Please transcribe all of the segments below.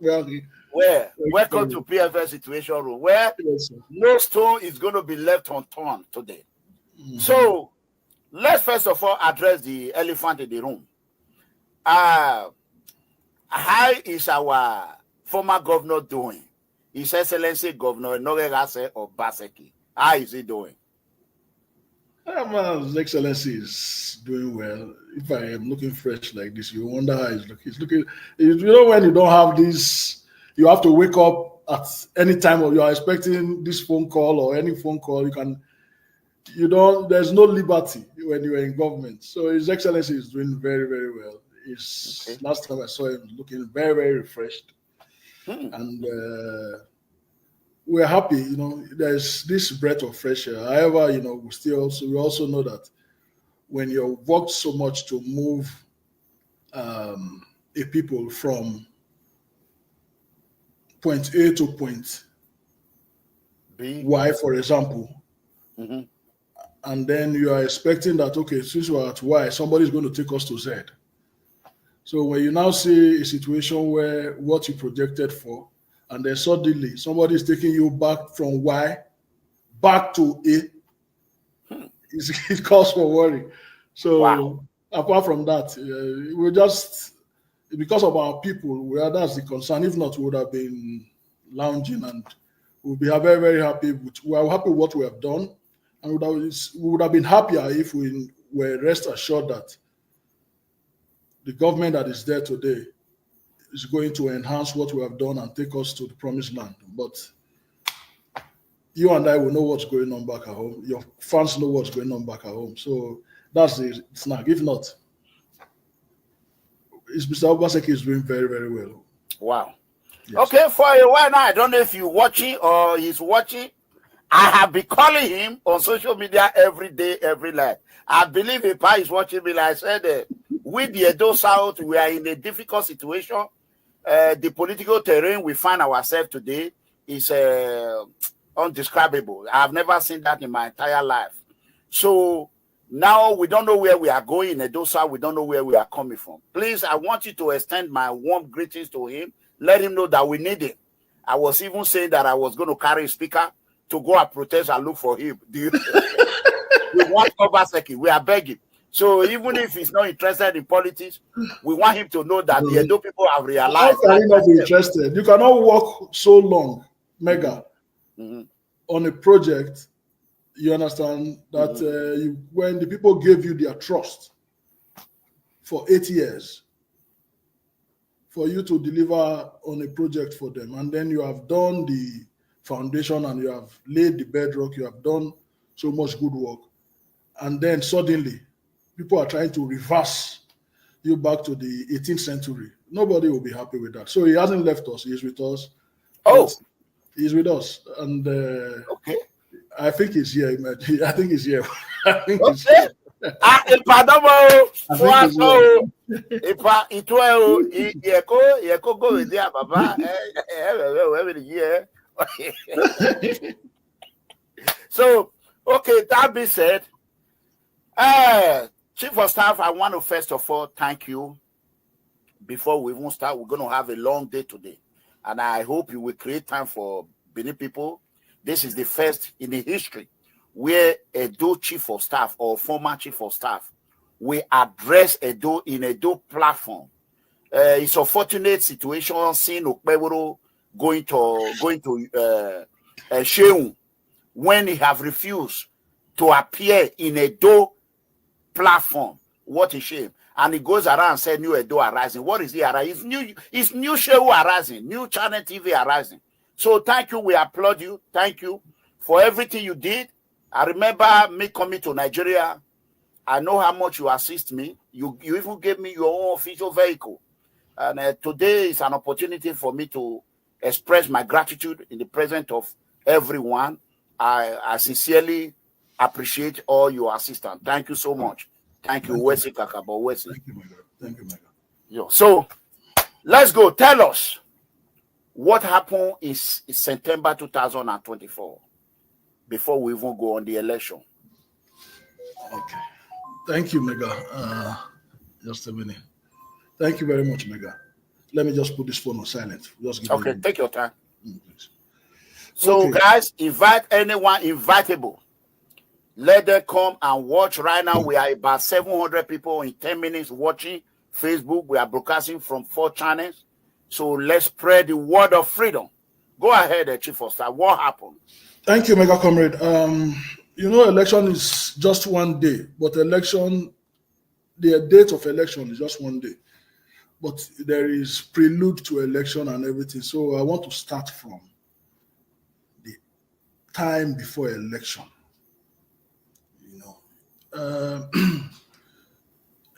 Well, Where? Welcome to PFS Situation Room, where no stone is going to be left unturned today. So, let's first of all address the elephant in the room. How is our former governor doing? His Excellency Governor Noregase Obaseki. How is he doing? His Excellency is doing well. If I am looking fresh like this, you wonder how he's looking. He's looking. You know, when you don't have this, you have to wake up at any time, or you are expecting this phone call or any phone call. You don't. There's no liberty when you are in government. So His Excellency is doing very, very well. Last time I saw him looking very, very refreshed, and we're happy. You know, there's this breath of fresh air. However, you know, we also know that when you worked so much to move a people from point A to point B, Y, for example, and then you are expecting that, okay, since we're at Y, somebody's going to take us to Z. So when you now see a situation where what you projected for, and then suddenly somebody is taking you back from Y back to A, it calls for worry. So apart from that, we just, because of our people, that's the concern. If not, we would have been lounging, and we'll be very, very happy. We are happy with what we have done, and we would have been happier if we were rest assured that the government that is there today is going to enhance what we have done and take us to the promised land. But you and I will know what's going on back at home. Your fans know what's going on back at home. So that's the snag. If not, Mr. Obaseki is doing very, very well. Wow. Yes. Okay, for a while now, I don't know if you're watching or he's watching. I have been calling him on social media every day, every night. I believe Ipa is watching me. Like I said, with the Edo South, we are in a difficult situation. The political terrain we find ourselves today is undescribable. I've never seen that in my entire life. So now we don't know where we are going in Edo South. We don't know where we are coming from. Please, I want you to extend my warm greetings to him. Let him know that we need him. I was even saying that I was going to carry a speaker to go and protest and look for him. We want Obaseki. We are begging. So even if he's not interested in politics, we want him to know that the Edo people have realized. How can you not be interested? You cannot work so long, Mega, on a project. You understand that when the people gave you their trust for 8 years, for you to deliver on a project for them, and then you have done the foundation and you have laid the bedrock, you have done so much good work, and then suddenly people are trying to reverse you back to the 18th century. Nobody will be happy with that. So he hasn't left us. He's with us. Oh, he's with us. And okay. I think he's here. I think he's here. I think he's here. So, okay, that being said, Chief of Staff, I want to first of all thank you. Before we even start, we're going to have a long day today. And I hope you will create time for Benin people. This is the first in the history where Edo Chief of Staff or former Chief of Staff will address Edo in Edo platform. It's a fortunate situation seeing Osaigbovo going to Sheung when he have refused to appear in Edo platform. What a shame. And he goes around and said, New Edo arising. What is he arising? It's new Shehu arising, new channel TV arising. So thank you. We applaud you. Thank you for everything you did. I remember me coming to Nigeria. I know how much you assist me. You even gave me your own official vehicle. And today is an opportunity for me to express my gratitude in the presence of everyone. I sincerely appreciate all your assistance. Thank you so much. Thank you, Wesi Kakabo. Wesi. Thank you, Mega. Thank you, Mega. Yo, so let's go. Tell us what happened in September 2024 before we even go on the election. Okay. Thank you, Mega. Just a minute. Thank you very much, Mega. Let me just put this phone on silent. Just give Okay, me take your time. please. So, Okay. guys, invite anyone invitable. Let them come and watch right now. We are about 700 people in 10 minutes watching Facebook. We are broadcasting from 4 channels. So let's spread the word of freedom. Go ahead, Chief of Staff. What happened? Thank you, Mega Comrade. Election is just one day, but the date of election is just one day. But there is prelude to election and everything. So I want to start from the time before election.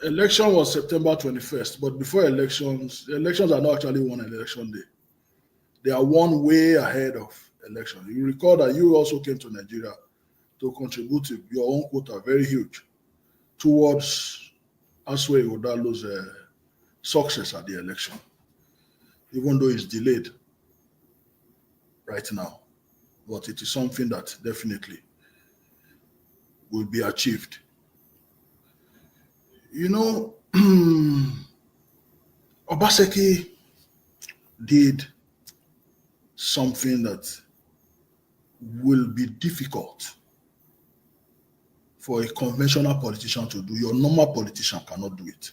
Election was September 21st, but before elections are not actually one election day. They are one way ahead of election. You recall that you also came to Nigeria to contribute to your own quota, very huge, towards Asue Odalo's success at the election, even though it's delayed right now. But it is something that definitely will be achieved. Obaseki did something that will be difficult for a conventional politician to do. Your normal politician cannot do it.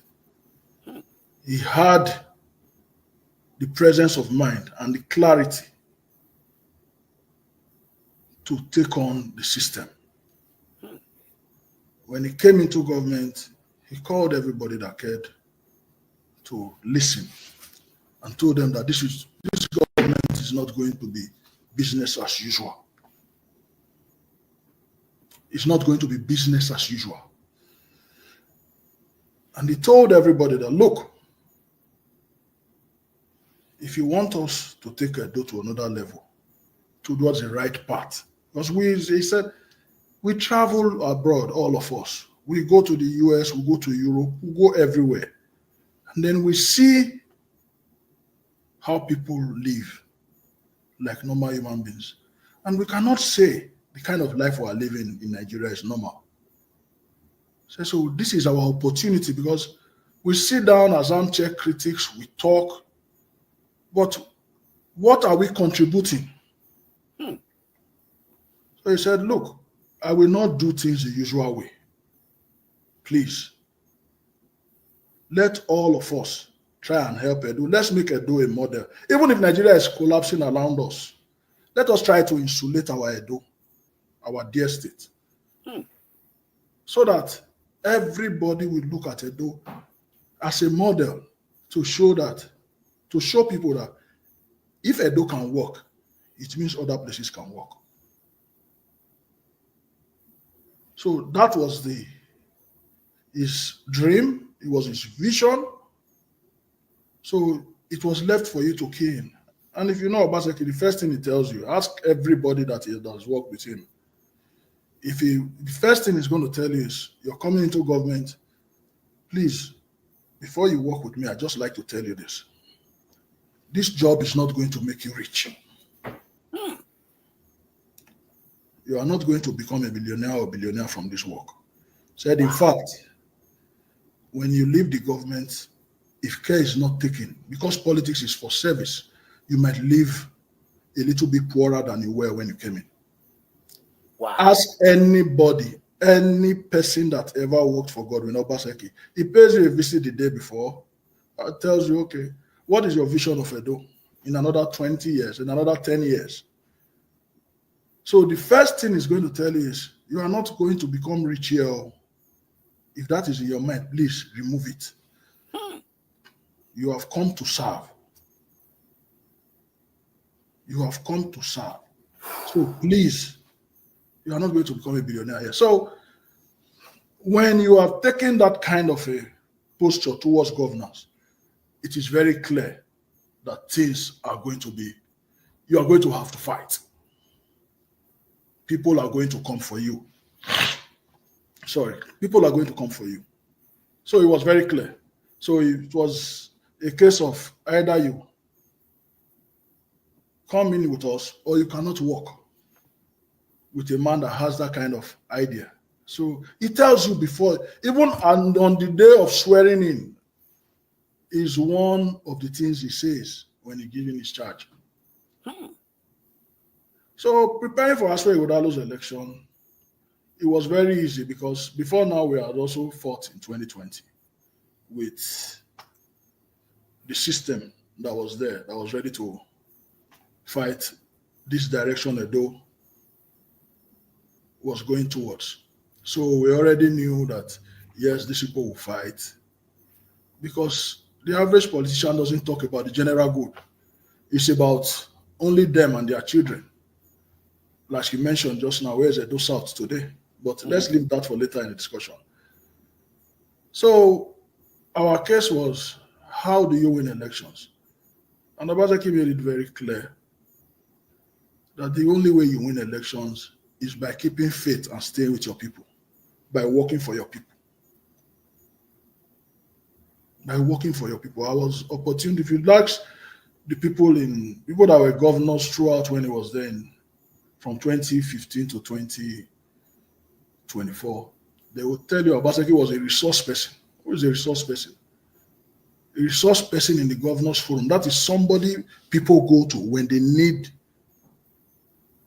He had the presence of mind and the clarity to take on the system. When he came into government, he called everybody that cared to listen and told them that this government is not going to be business as usual. It's not going to be business as usual. And he told everybody that, look, if you want us to take Edo to another level, towards the right path, because he said, we travel abroad, all of us. We go to the US, we go to Europe, we go everywhere. And then we see how people live like normal human beings. And we cannot say the kind of life we are living in Nigeria is normal. So this is our opportunity, because we sit down as armchair critics, we talk, but what are we contributing? So he said, look, I will not do things the usual way. Please, let all of us try and help Edo. Let's make Edo a model. Even if Nigeria is collapsing around us, let us try to insulate our Edo, our dear state, so that everybody will look at Edo as a model to show people that if Edo can work, it means other places can work. So that was his dream, it was his vision. So it was left for you to key in. And if you know Obaseki, the first thing he tells you, ask everybody that he does work with him. The first thing he's going to tell you is, you're coming into government, please, before you work with me, I'd just like to tell you this. This job is not going to make you rich. You are not going to become a millionaire or billionaire from this work. Said, in fact, when you leave the government, if care is not taken, because politics is for service, you might live a little bit poorer than you were when you came in. Wow. Ask anybody, any person that ever worked for Godwin Obaseki, he pays you a visit the day before, tells you, okay, what is your vision of Edo in another 20 years, in another 10 years? So the first thing he's going to tell you is, you are not going to become rich here. If that is in your mind, please remove it. You have come to serve. You have come to serve. So please, you are not going to become a billionaire here. So when you are taking that kind of a posture towards governance, it is very clear that things are going to be, you are going to have to fight. People are going to come for you. People are going to come for you. So it was very clear. So it was a case of either you come in with us or you cannot work with a man that has that kind of idea. So he tells you before, even on the day of swearing in, is one of the things he says when he gives his charge. So preparing for Aswa Ighodalo's election, it was very easy because before now we had also fought in 2020 with the system that was there, that was ready to fight this direction Edo was going towards. So we already knew that, yes, these people will fight because the average politician doesn't talk about the general good. It's about only them and their children. Like you mentioned just now, where's Edo South today? But let's leave that for later in the discussion. So our case was, how do you win elections? And Obaseki made it very clear that the only way you win elections is by keeping faith and staying with your people, by working for your people. By working for your people. I was opportune. If you ask the people that were governors throughout when he was there from 2015 to 2024, they will tell you Obaseki was a resource person. Who is a resource person? A resource person in the governors forum. That is somebody people go to when they need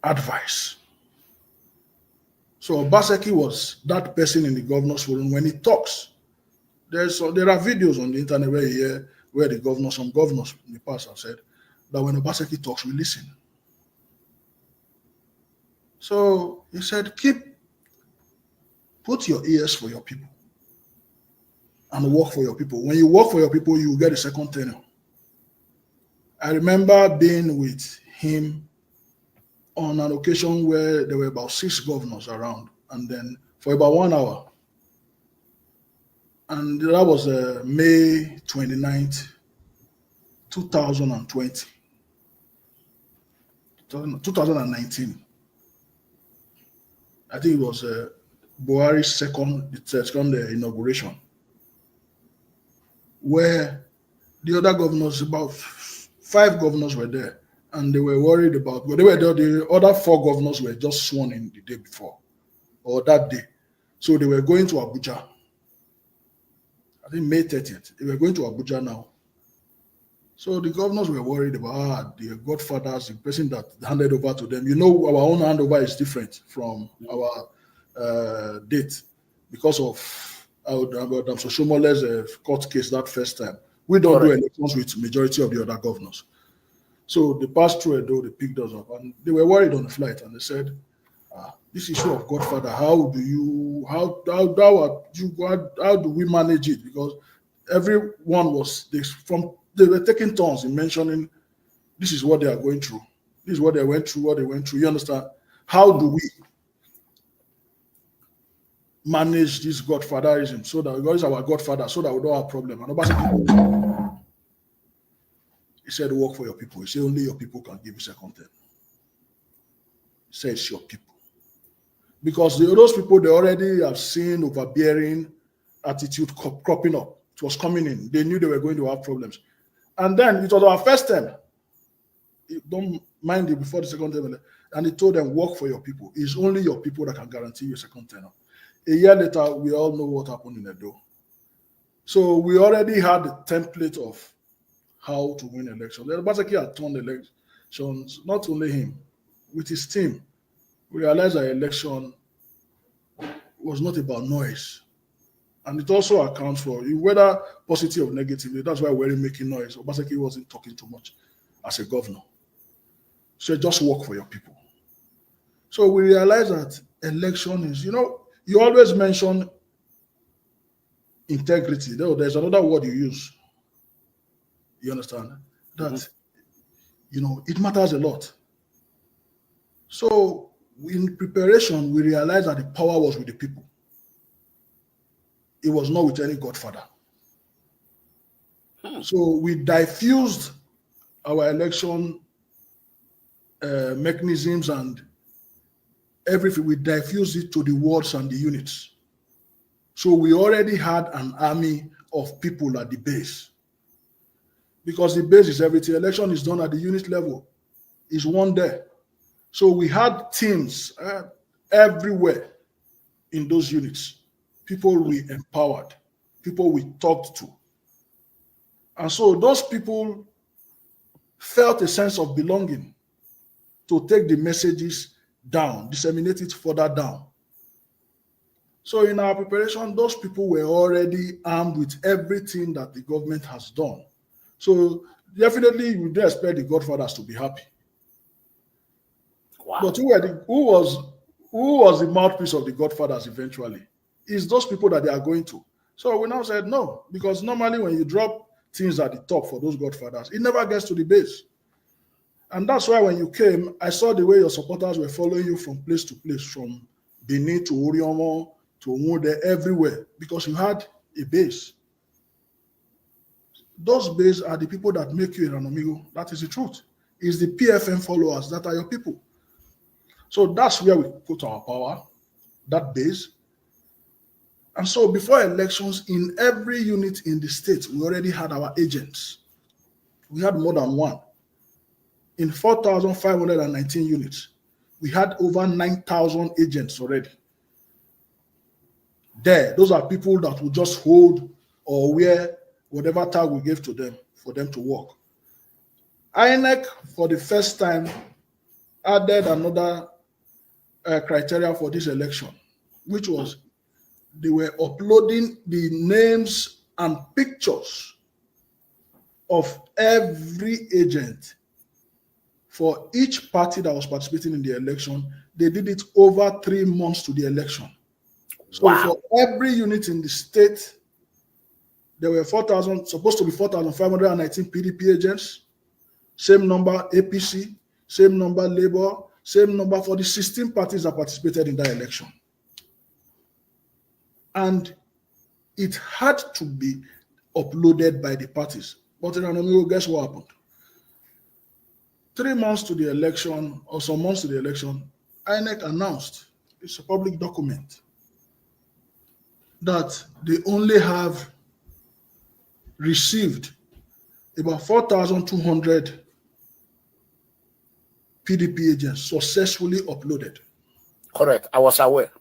advice. So Obaseki was that person in the governors forum. When he talks, there are videos on the internet where you hear where some governors in the past have said that when Obaseki talks, we listen. So he said, put your ears for your people and work for your people. When you work for your people, you will get a second tenure. I remember being with him on an occasion where there were about 6 governors around, and then for about 1 hour. And that was May 29th, 2019. I think it was Buhari's second inauguration, where the other governors, about 5 governors were there, and they were worried about, the other 4 governors were just sworn in the day before, or that day. So they were going to Abuja. I think May 30th. They were going to Abuja now. So the governors were worried about the godfathers, the person that handed over to them. You know, our own handover is different from our date because of Sosomole's court case that first time. We don't do elections with majority of the other governors. So they passed through Edo, they picked us up, and they were worried on the flight, and they said, this issue of godfather, how do we manage it? Because everyone they were taking turns in mentioning this is what they are going through. This is what they went through. You understand? How do we manage this godfatherism so that God is our godfather, so that we don't have problem? And Obaseki, he said, work for your people. He said, only your people can give you second term. He said, it's your people. Because those people, they already have seen overbearing attitude cropping up. It was coming in. They knew they were going to have problems. And then it was our first term. Don't mind it before the second term. And he told them, work for your people. It's only your people that can guarantee you second term. A year later, we all know what happened in Edo. So we already had the template of how to win elections. Obaseki had turned elections, not only him, with his team. We realized that election was not about noise. And it also accounts for whether positive or negatively. That's why we're making noise. Obaseki wasn't talking too much as a governor. So just work for your people. So we realized that election is, you always mention integrity. There's another word you use. You understand? That, it matters a lot. So in preparation, we realized that the power was with the people. It was not with any godfather. So we diffused our election mechanisms and everything. We diffused it to the wards and the units. So we already had an army of people at the base. Because the base is everything. Election is done at the unit level. It's one there. So we had teams everywhere in those units. People we empowered, people we talked to. And so those people felt a sense of belonging to take the messages down, disseminate it further down. So in our preparation, those people were already armed with everything that the government has done. So definitely you would expect the godfathers to be happy. Wow. But who was the mouthpiece of the godfathers eventually? It's those people that they are going to. So we now said no, because normally when you drop things at the top for those godfathers, it never gets to the base. And that's why when you came, I saw the way your supporters were following you from place to place, from Benin to Oriomo to Omude, everywhere, because you had a base. Those bases are the people that make you a Ranomigo. That is the truth. It's the PFM followers that are your people. So that's where we put our power, that base. And so before elections, in every unit in the state, we already had our agents. We had more than one. In 4,519 units, we had over 9,000 agents already. There, those are people that will just hold or wear whatever tag we gave to them for them to work. INEC, for the first time, added another criteria for this election, which was they were uploading the names and pictures of every agent for each party that was participating in the election. They did it over 3 months to the election. So for every unit in the state, there were supposed to be 4,519 PDP agents, same number APC, same number Labour, same number for the 16 parties that participated in that election. And it had to be uploaded by the parties. But guess what happened? 3 months to the election, or some months to the election, INEC announced, it's a public document, that they only have received about 4,200 PDP agents successfully uploaded. Correct. I was aware.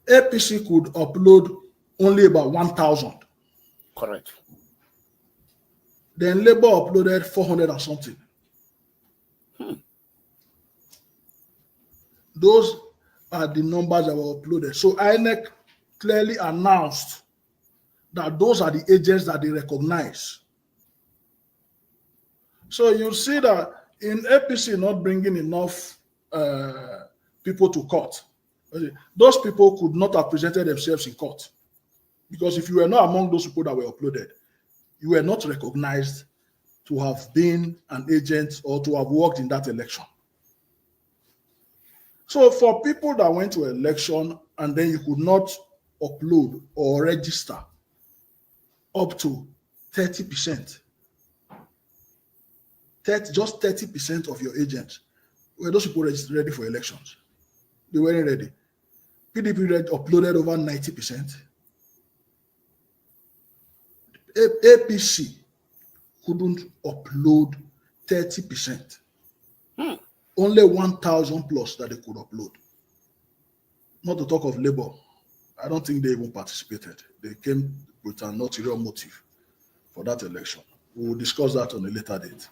APC could upload only about 1,000. Correct. Then Labour uploaded 400 and something. Those are the numbers that were uploaded. So INEC clearly announced that those are the agents that they recognize. So you see that in APC not bringing enough people to court, those people could not have presented themselves in court. Because if you were not among those people that were uploaded, you were not recognized to have been an agent or to have worked in that election. So for people that went to election and then you could not upload or register up to 30%, just 30% of your agents, were those people ready for elections? They weren't ready. PDP uploaded over 90%. APC couldn't upload 30%. Only 1,000 plus that they could upload. Not to talk of Labour. I don't think they even participated. They came with an ulterior motive for that election. We will discuss that on a later date.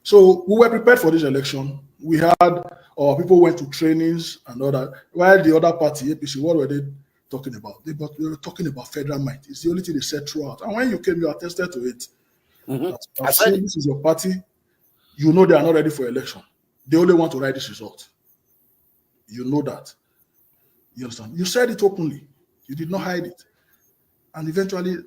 So we were prepared for this election. We had, our people went to trainings and all that. While the other party, APC, what were they talking about? They were talking about federal might. It's the only thing they said throughout. And when you came, you attested to it. I said, this is your party. You know they are not ready for election. They only want to write this result. You know that. You understand? You said it openly. You did not hide it. And eventually,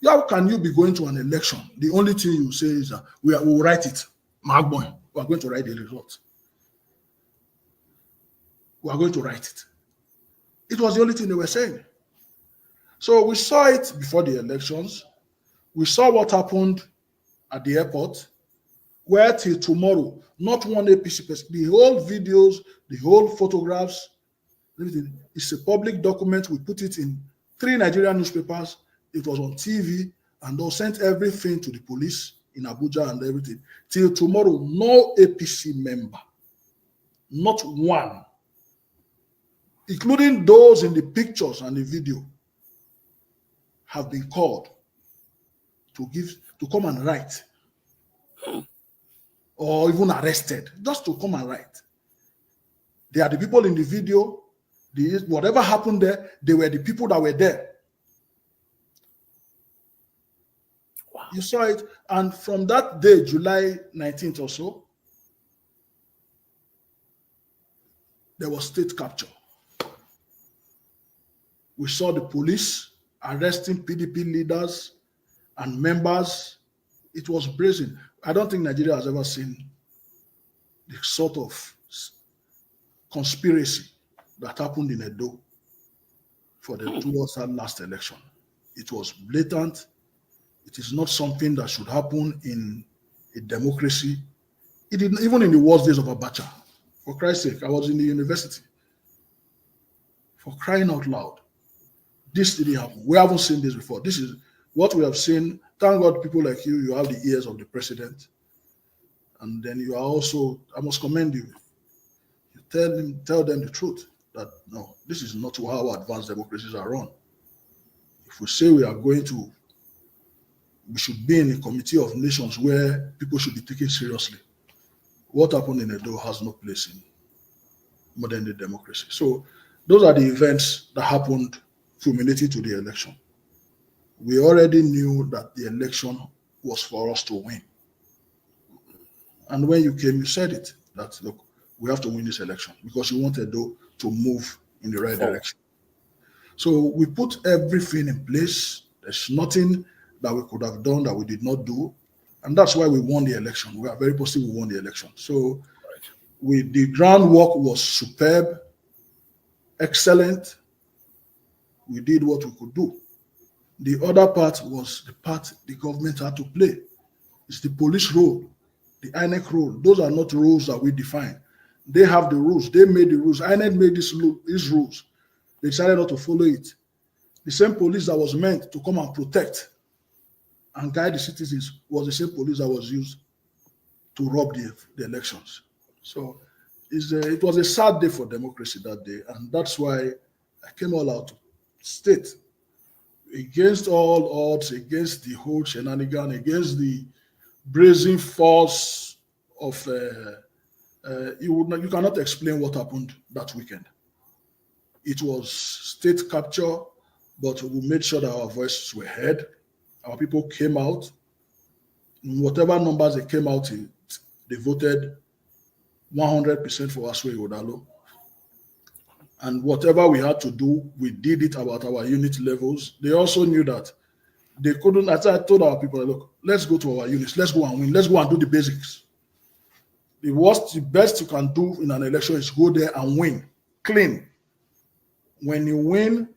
how can you be going to an election? The only thing you say is that we will write it. Mark boy, we are going to write the result. We are going to write it. It was the only thing they were saying. So we saw it before the elections. We saw what happened at the airport, where till tomorrow, not one APC person, the whole videos, the whole photographs, everything, it's a public document. We put it in 3 Nigerian newspapers. It was on TV, and they sent everything to the police in Abuja and everything. Till tomorrow, no APC member, not one, including those in the pictures and the video, have been called to come and write, or even arrested, just to come and write. They are the people in the video. Whatever happened there, they were the people that were there. Wow. You saw it, and from that day, July 19th or so, there was state capture. We saw the police arresting PDP leaders and members. It was brazen. I don't think Nigeria has ever seen the sort of conspiracy that happened in Edo towards that last election. It was blatant. It is not something that should happen in a democracy. It didn't, even in the worst days of Abacha. For Christ's sake, I was in the university. For crying out loud. This didn't happen. We haven't seen this before. This is what we have seen. Thank God people like you have the ears of the president. And then you are also, I must commend you. You tell them the truth, that no, this is not how advanced democracies are run. If we say we should be in a committee of nations where people should be taken seriously, what happened in Edo has no place in modern day democracy. So those are the events that happened culminating to the election. We already knew that the election was for us to win. And when you came, you said it, that look, we have to win this election because you wanted to move in the right direction. So we put everything in place. There's nothing that we could have done that we did not do. And that's why we won the election. We are very positive we won the election. So the groundwork was superb, excellent. We did what we could do. The other part was the part the government had to play. It's the police role, the INEC role. Those are not rules that we define. They have the rules. They made the rules. INEC made these rules. They decided not to follow it. The same police that was meant to come and protect and guide the citizens was the same police that was used to rob the elections. So it was a sad day for democracy that day, and that's why I came all out to state against all odds, against the whole shenanigan, against the brazen force of you cannot explain what happened that weekend. It was state capture, but we made sure that our voices were heard. Our people came out. In whatever numbers they came out in, they voted 100% for Asue Odalo. And whatever we had to do, we did it about our unit levels. They also knew that they couldn't, as I told our people, look, let's go to our units, let's go and win, let's go and do the basics. The best you can do in an election is go there and win, clean. When you win,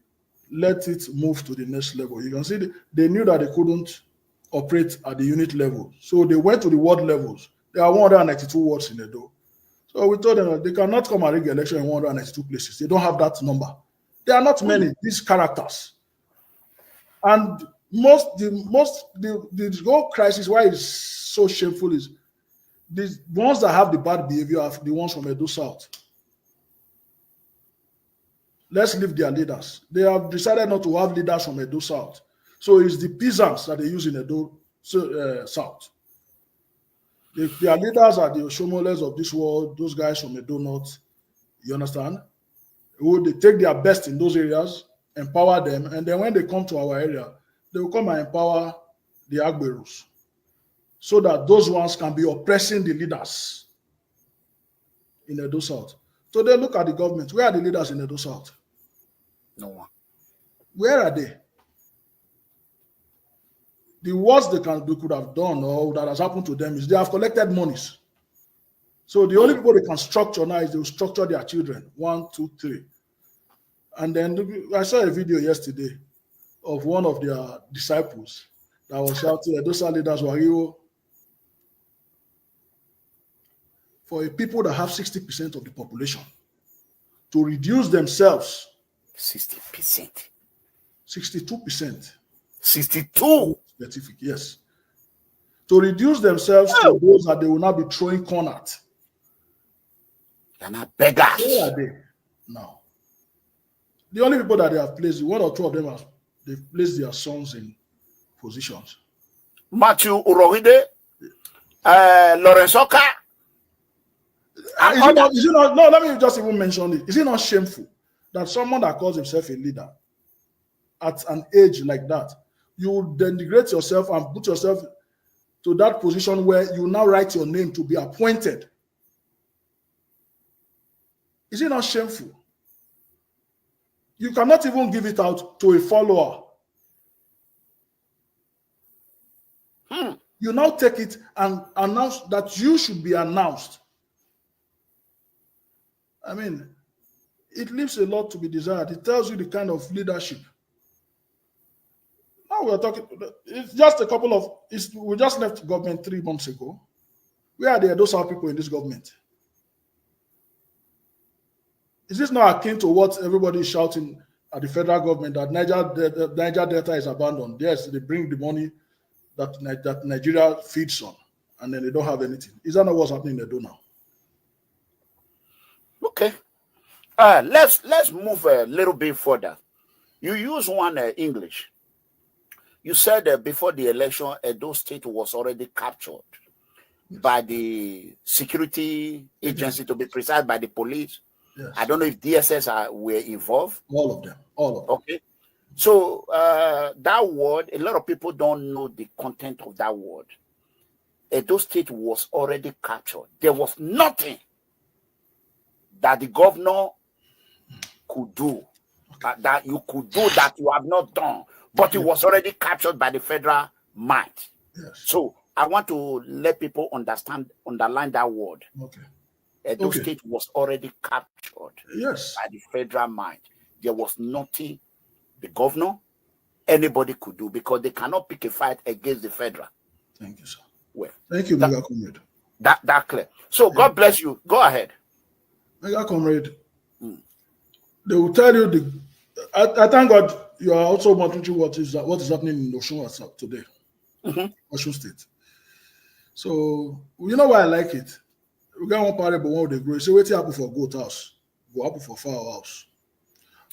let it move to the next level. You can see they knew that they couldn't operate at the unit level. So they went to the ward levels. There are 192 wards in Edo. So we told them that they cannot come and rig the election in 192 places. They don't have that number. There are not many, these characters. And the whole crisis, why it's so shameful, is the ones that have the bad behavior are the ones from Edo South. Let's leave their leaders. They have decided not to have leaders from Edo South. So it's the peasants that they use in Edo South. Their leaders are the Oshomoles of this world, those guys from Edo North. You understand? They take their best in those areas, empower them, and then when they come to our area, they will come and empower the Agberos so that those ones can be oppressing the leaders in Edo South. So they look at the government. Where are the leaders in Edo South? No one. Where are they? The worst they could have done or that has happened to them is they have collected monies. So the only people they can structure now is they will structure their children. 1, 2, 3. And then I saw a video yesterday of one of their disciples that was shouting, those are leaders were you. For people that have 60% of the population to reduce themselves 60%. 62%. 62. Specific, yes. To reduce themselves to those that they will not be throwing corn at. They're not beggars. Where are they now? The only people that they have placed, one or two of them they've placed their sons in positions. Matthew Urohide, Lawrence Oka. Is it not, no, let me just even mention it. Is it not shameful that someone that calls himself a leader at an age like that, you denigrate yourself and put yourself to that position where you now write your name to be appointed? Is it not shameful? You cannot even give it out to a follower. You now take it and announce that you should be announced. I mean, it leaves a lot to be desired. It tells you the kind of leadership. Now we're talking, it's just a couple of, we just left government 3 months ago. Where are those people in this government? Is this not akin to what everybody is shouting at the federal government, that Niger Delta is abandoned? Yes, they bring the money that Nigeria feeds on, and then they don't have anything. Is that not what's happening in Edo now? Okay. Let's move a little bit further. You use one English. You said before the election, Edo State was already captured by the security agency, to be precise, by the police. Yes. I don't know if DSS were involved. All of them. Okay. So that word, a lot of people don't know the content of that word. Edo State was already captured. There was nothing that the governor could do, that you could do that you have not done, but it was already captured by the federal might. Yes. So I want to let people underline that word. Okay. Edo State was already captured, yes, by the federal might. There was nothing the governor, anybody could do, because they cannot pick a fight against the federal. Thank you, sir. Well, thank you, Mega Comrade. That clear. So yeah. God bless you. Go ahead. Mega Comrade, they will tell you I thank God you are also monitoring what is happening in Osun today, Osun State. So you know why I like it. We got one parable, one they grow. So wait happen for goat house, go happen for fowl house.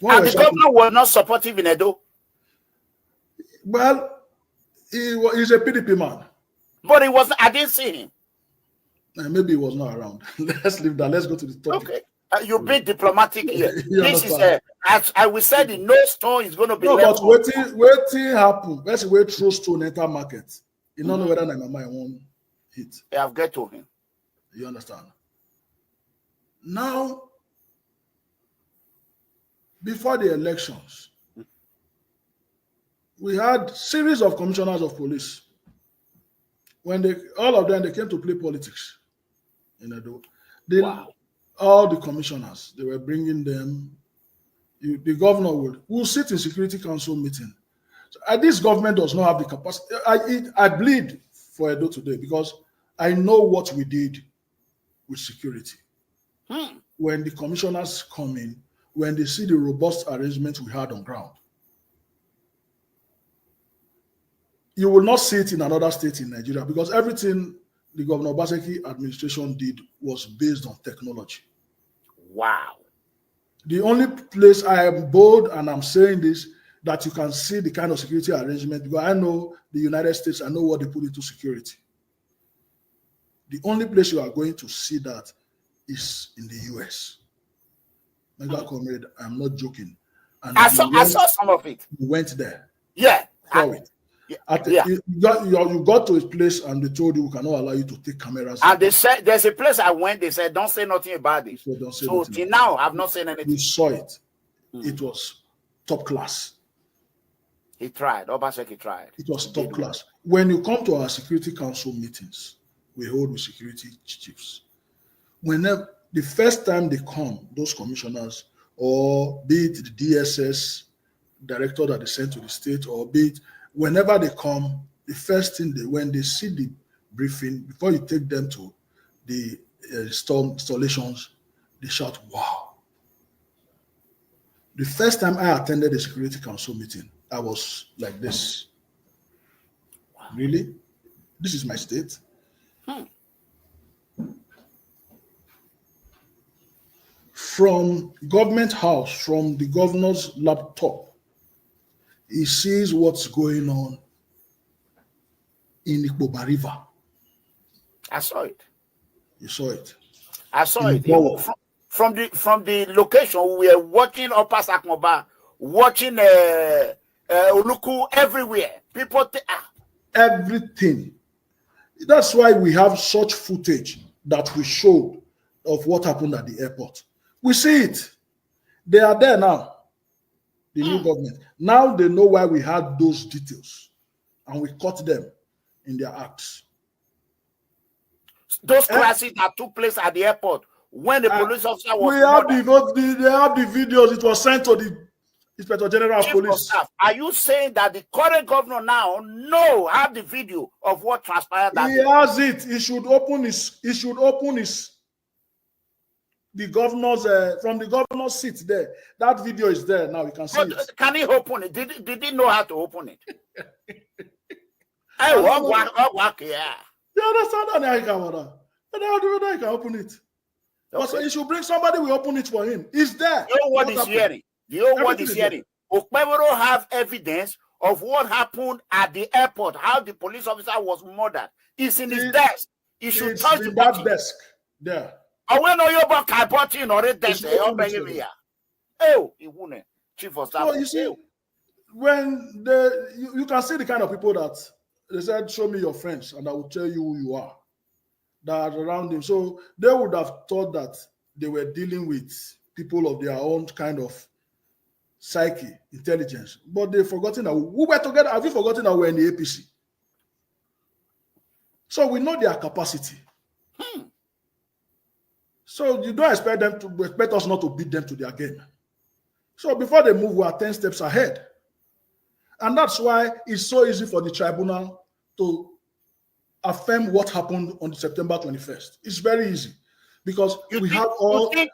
And the governor was not supportive in Edo. Well, he's a PDP man. But he wasn't. I didn't see him. Maybe he was not around. Let's leave that. Let's go to the topic. Okay. You're being diplomatic here. This is as I will say, the no stone is going to be left. But waiting happen. Let's wait through stone enter market. You don't know whether my mama won't hit. I have get to him. You understand? Now, before the elections, we had series of commissioners of police. When all of them came to play politics in Edo. Wow. All the commissioners, they were bringing them. The governor will sit in Security Council meeting. So, this government does not have the capacity. I bleed for Edo today because I know what we did with security. When the commissioners come in, when they see the robust arrangements we had on ground. You will not see it in another state in Nigeria because everything the Governor Obaseki administration did was based on technology. Wow. The only place I am bold and I'm saying this, that you can see the kind of security arrangement, because I know the United States, I know what they put into security. The only place you are going to see that is in the US. Mega Comrade, I'm not joking. And I saw some of it. You went there. Yeah. You got to a place and they told you we cannot allow you to take cameras. And they said there's a place I went, they said don't say nothing about this. So till now I've not seen anything. You saw it. It was top class. He tried. Obaseki tried. It was top class. When you come to our Security Council meetings, we hold with security chiefs. Whenever the first time they come, those commissioners, or be it the DSS director that they sent to the state, or be it whenever they come, the first thing when they see the briefing, before you take them to the installations, they shout, wow. The first time I attended the Security Council meeting, I was like this. Wow. Really? This is my state? From government house, from the governor's laptop, he sees what's going on in Ikpoba River. I saw it. You saw it. I saw In it. Even from the location, we were watching Upper Sakmoba, watching Oluku everywhere. People, everything. That's why we have such footage that we showed of what happened at the airport. We see it. They are there now. The new government. Now they know why we had those details, and we caught them in their acts. Those clashes that took place at the airport when the police officer was they have the videos. It was sent to the Inspector General of Police. Are you saying that the current governor now have the video of what transpired? He has it. He should open his. The governor's from the governor's seat there. That video is there now. You can see it. Can he open it? Did he know how to open it? Hey, what? Yeah. You understand that? I can open it. Okay. So he should bring somebody who open it for him. It's there. The whole world is hearing. The whole world is hearing. Osaigbovo have evidence of what happened at the airport, how the police officer was murdered. It's in his desk. He should touch the that desk there. I when you back I bought in or desk. Oh, Chief of Staff. So you see, when you can see the kind of people that they said, show me your friends, and I will tell you who you are. That are around him. So they would have thought that they were dealing with people of their own kind of psyche, intelligence. But they've forgotten that we were together. Have you forgotten that we're in the APC? So we know their capacity. So you don't expect us not to beat them to their game. So before they move, we are 10 steps ahead. And that's why it's so easy for the tribunal to affirm what happened on September 21st. It's very easy because we have all the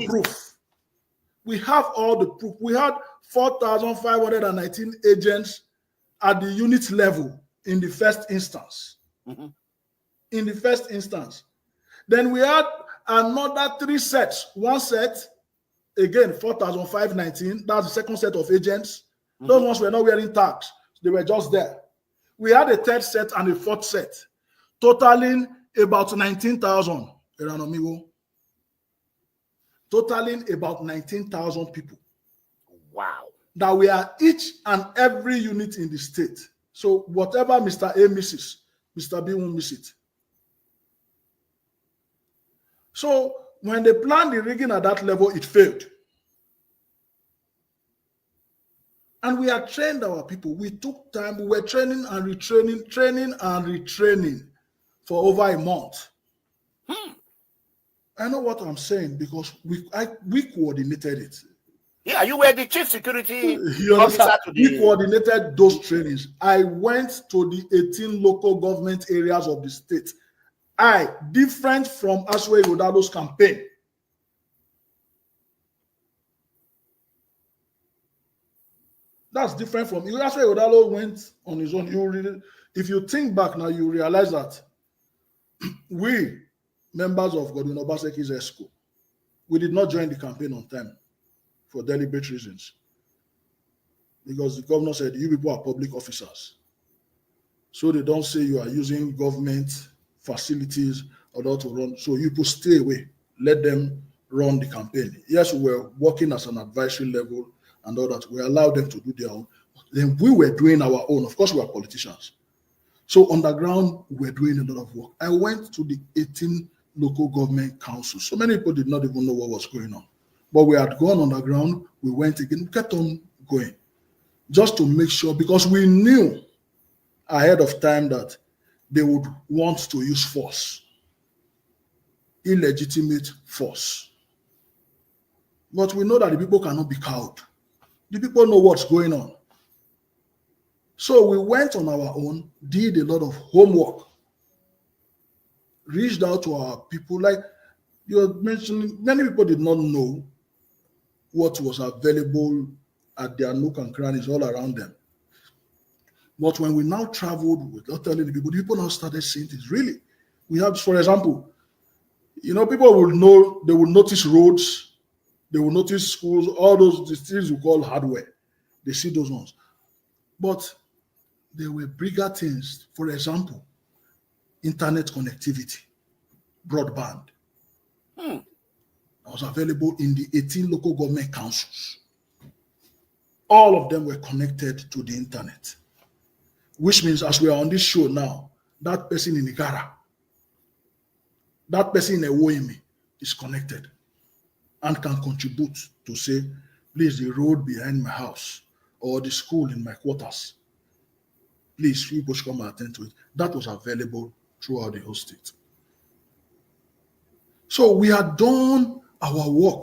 proof. We have all the proof. We had 4,519 agents at the unit level in the first instance. In the first instance. Then we had another 3 sets. One set, again, 4,519. That's the second set of agents. Those ones were not wearing tags. They were just there. We had a third set and a fourth set, totaling about 19,000. Totaling about 19,000 people. Wow. That we are each and every unit in the state. So whatever Mr. A misses, Mr. B won't miss it. So when they planned the rigging at that level, it failed. And we had trained our people. We took time. We were training and retraining for over a month. I know what I'm saying because we coordinated it. Yeah, you were the chief security officer today. We coordinated those trainings. I went to the 18 local government areas of the state. Different from Aswe Rodalo's campaign. That's different from Aswe Rodalo went on his own. If you think back now, you realize that we, members of Godwin Obaseki's ESCO, we did not join the campaign on time for deliberate reasons. Because the governor said, you people are public officers. So they don't say you are using government facilities or not to run. So you people stay away. Let them run the campaign. Yes, we were working as an advisory level and all that. We allowed them to do their own. Then we were doing our own. Of course, we are politicians. So on the ground, we were doing a lot of work. I went to the 18 local government councils. So many people did not even know what was going on. But we had gone on the ground. We went again, kept on going. Just to make sure, because we knew ahead of time that they would want to use force, illegitimate force. But we know that the people cannot be cowed. The people know what's going on. So we went on our own, did a lot of homework, reached out to our people. Like you're mentioning, many people did not know what was available at their nook and crannies all around them. But when we now traveled without telling the people now started seeing things. Really, we have, for example, people will know, they will notice roads, they will notice schools, all those things we call hardware. They see those ones. But there were bigger things. For example, internet connectivity, broadband. That was available in the 18 local government councils. All of them were connected to the internet, which means as we are on this show now, that person in Igara, that person in Ewoimi is connected and can contribute to say, please, the road behind my house or the school in my quarters, please, people should come and attend to it. That was available throughout the whole state. So we had done our work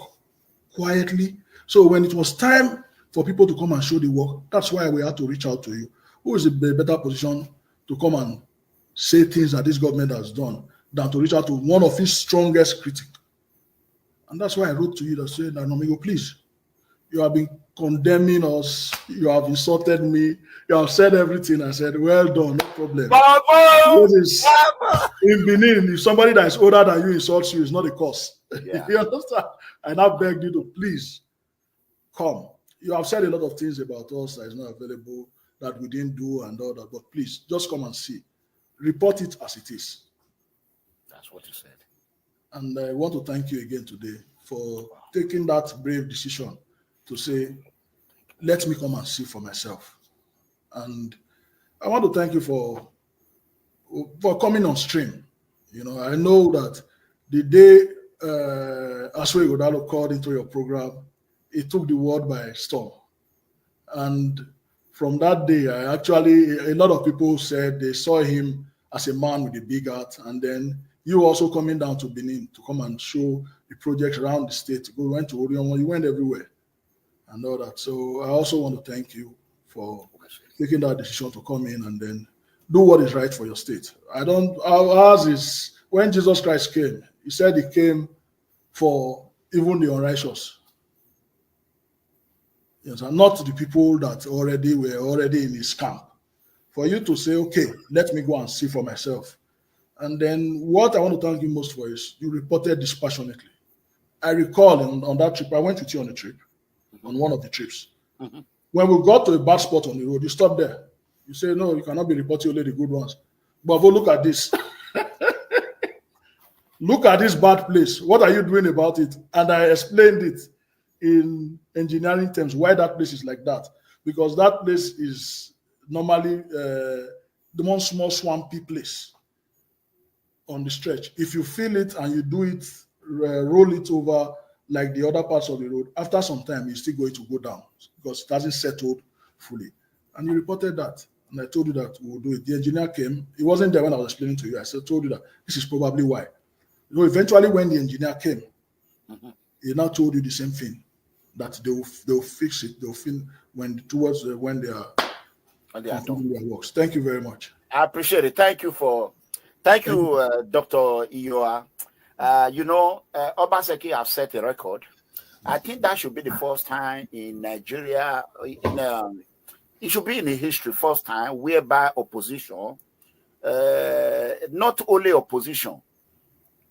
quietly. So when it was time for people to come and show the work, that's why we had to reach out to you. Who is in a better position to come and say things that this government has done than to reach out to one of his strongest critics? And that's why I wrote to you that said, Nomigo, please, you have been condemning us, you have insulted me, you have said everything. I said, well done, no problem. In Benin, if somebody that is older than you insults you, it's not a cause. Yeah. You understand? I now begged you to please come. You have said a lot of things about us that is not available, that we didn't do and all that, but please, just come and see. Report it as it is. That's what you said. And I want to thank you again today for taking that brave decision to say, let me come and see for myself. And I want to thank you for coming on stream. You know, I know that the day Aswe Godalo called into your program, it took the world by storm. And from that day, a lot of people said they saw him as a man with a big heart. And then you also coming down to Benin to come and show the projects around the state. We went to Orion, you went everywhere and all that. So I also want to thank you for taking that decision to come in and then do what is right for your state. Ours is, when Jesus Christ came, he said he came for even the unrighteous. Yes, and not the people that were already in his camp. For you to say, okay, let me go and see for myself. And then what I want to thank you most for is you reported dispassionately. I recall on that trip, I went with you on a trip, on one of the trips. Mm-hmm. When we got to a bad spot on the road, you stopped there. You say, no, you cannot be reporting only the good ones. But look at this. Look at this bad place. What are you doing about it? And I explained it in engineering terms, why that place is like that. Because that place is normally the one small swampy place on the stretch. If you fill it and you do it, roll it over like the other parts of the road, after some time, it's still going to go down because it hasn't settled fully. And you reported that. And I told you that we will do it. The engineer came. He wasn't there when I was explaining to you. I told you that this is probably why. You know, eventually when the engineer came, he now told you the same thing, that they'll fix it. They'll feel when they are concluding their works. Thank you very much. I appreciate it. Thank you, Dr. Iyoha. Obaseki have set a record. I think that should be the first time in Nigeria. It should be in the history, first time whereby opposition, not only opposition,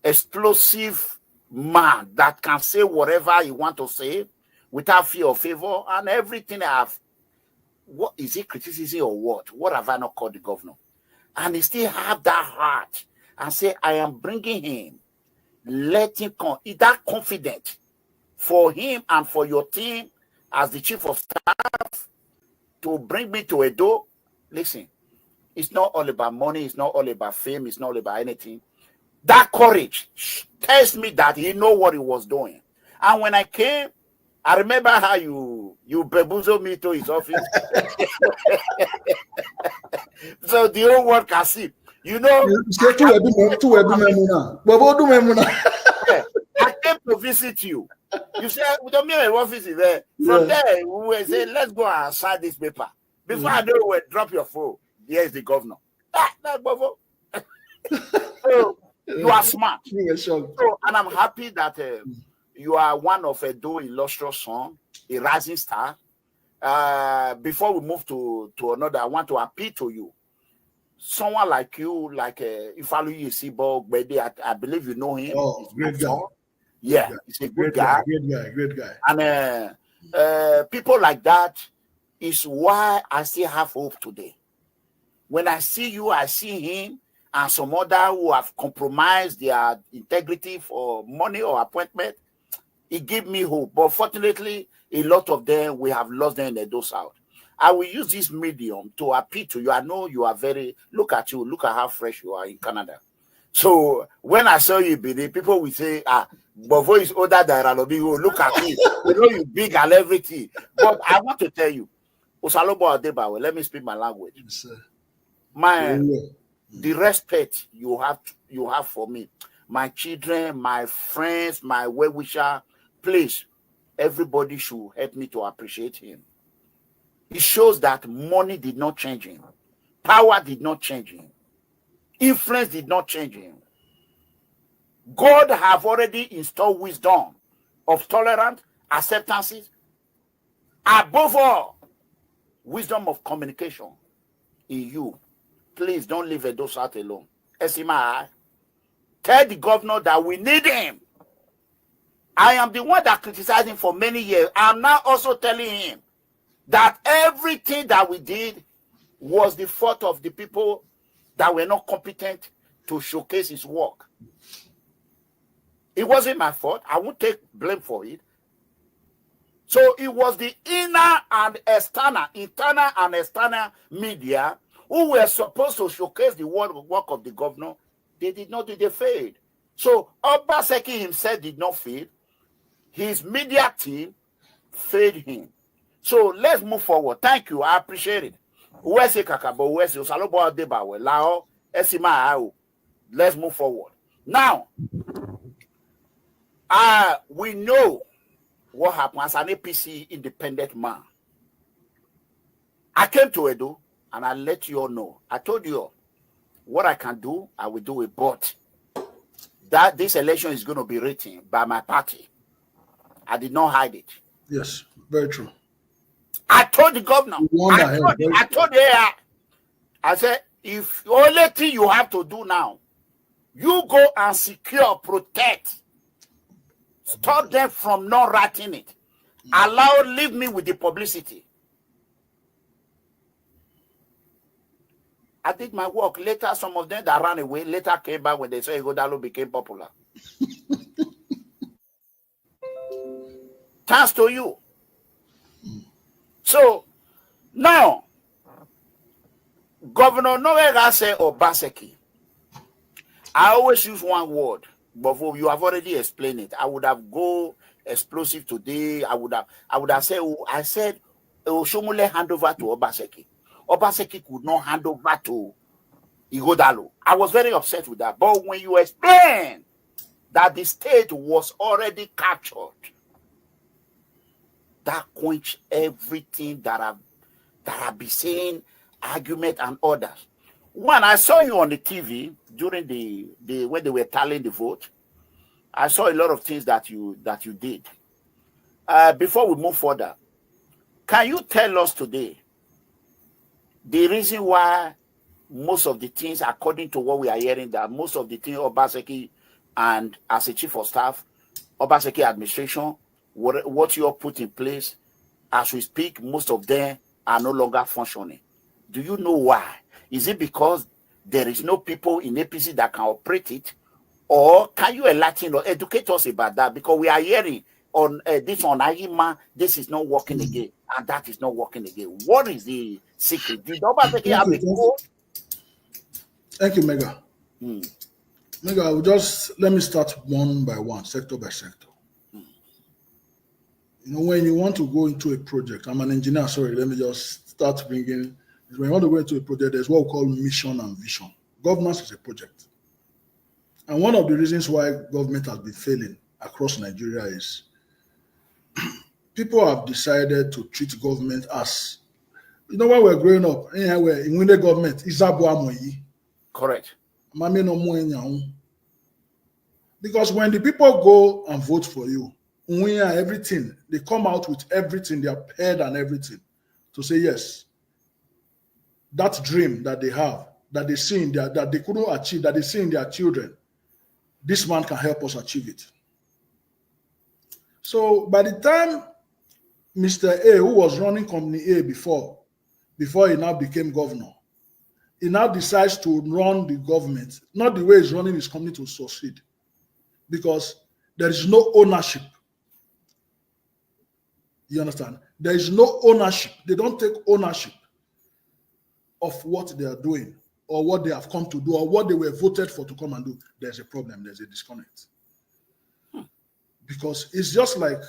explosive man that can say whatever he want to say without fear or favor, and everything what is it, criticism or what? What have I not called the governor? And he still have that heart and say, I am bringing him. Let him come. Is that confident for him and for your team as the chief of staff to bring me to Edo? Listen, it's not all about money. It's not all about fame. It's not all about anything. That courage tells me that he know what he was doing. And when I came, I remember how you bamboozled me to his office. So the whole world can see. You know, I came to visit you. You said, we don't mean my office is there. From there, we will say, let's go and sign this paper. Before I know it, drop your phone. Here's the governor. So, you are smart. So, and I'm happy that you are one of Edo illustrious son, a rising star. Before we move to another, I want to appeal to you. Someone like you, like Ifalu Yesibo, I believe you know him. Oh, great guy. Yeah, he's a good guy. Great guy. And people like that is why I still have hope today. When I see you, I see him and some other who have compromised their integrity for money or appointment. It gives me hope. But fortunately, a lot of them, we have lost them in the Edo South. I will use this medium to appeal to you. I know you are very, look at you, look at how fresh you are in Canada. So when I saw you, Billy, people will say, Bovo is older than Ralobi. Look at me. You know you big and everything. But I want to tell you, Osalobo Adebawe, let me speak my language. Yes, The respect you have for me, my children, my friends, my well-wisher, please, everybody should help me to appreciate him. It shows that money did not change him. Power did not change him. Influence did not change him. God have already installed wisdom of tolerance, acceptances, above all, wisdom of communication in you. Please don't leave Edo South alone. Esima, tell the governor that we need him. I am the one that criticized him for many years. I'm now also telling him that everything that we did was the fault of the people that were not competent to showcase his work. It wasn't my fault. I won't take blame for it. So it was the internal and external media who were supposed to showcase the work of the governor. They did not do. They failed. So Obaseki himself did not fail. His media team failed him. So let's move forward. Thank you. I appreciate it. Let's move forward. Now, we know what happened as an APC independent man. I came to Edo and I let you all know. I told you all what I can do, I will do it. But that this election is going to be written by my party. I did not hide it. Yes, very true. I told the governor, I told the I said, if the only thing you have to do now, you go and secure, protect, stop them from not writing it. Leave me with the publicity. I did my work. Later, some of them that ran away later came back when they said Igodalo became popular. Thanks to you. So now, Governor Noega said Obaseki. I always use one word, but you have already explained it. I would have go explosive today. I would have said, I said, Oshomole hand over to Obaseki. Obaseki could not hand over to Igodalo. I was very upset with that. But when you explain that the state was already captured, that quenched everything that I've been saying, argument and others. When I saw you on the TV during the when they were tallying the vote, I saw a lot of things that you did. Before we move further, can you tell us today the reason why most of the things, according to what we are hearing, that most of the things Obaseki and as a chief of staff, Obaseki administration, what you have put in place, as we speak, most of them are no longer functioning. Do you know why? Is it because there is no people in APC that can operate it? Or can you enlighten or educate us about that? Because we are hearing on this on Ahima, this is not working again, and that is not working again. What is the secret? Did Obaseki have a code? Thank you, Mega. Mega, I will let me start one by one, sector by sector. You know, when you want to go into a project, I'm an engineer, sorry, let me just start bringing. When you want to go into a project, there's what we call mission and vision. Governance is a project. And one of the reasons why government has been failing across Nigeria is people have decided to treat government as, you know, when we're growing up, in the government, correct. Because when the people go and vote for you, everything, they come out with everything, their head and everything, to say yes. That dream that they have, that they see in that they couldn't achieve, that they see in their children, this man can help us achieve it. So by the time Mr. A, who was running Company A before he now became governor, he now decides to run the government, not the way he's running his company to succeed, because there is no ownership. You understand? There is no ownership. They don't take ownership of what they are doing or what they have come to do or what they were voted for to come and do. There's a problem. There's a disconnect. Because it's just like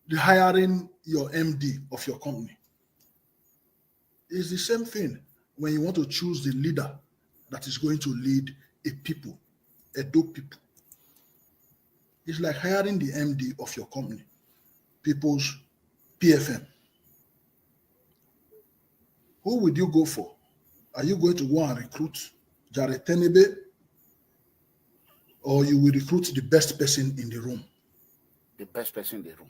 the hiring your MD of your company. It's the same thing when you want to choose the leader that is going to lead a people, Edo people. It's like hiring the MD of your company, people's PFM. Who would you go for? Are you going to go and recruit Jared Tenebe, or you will recruit the best person in the room? The best person in the room.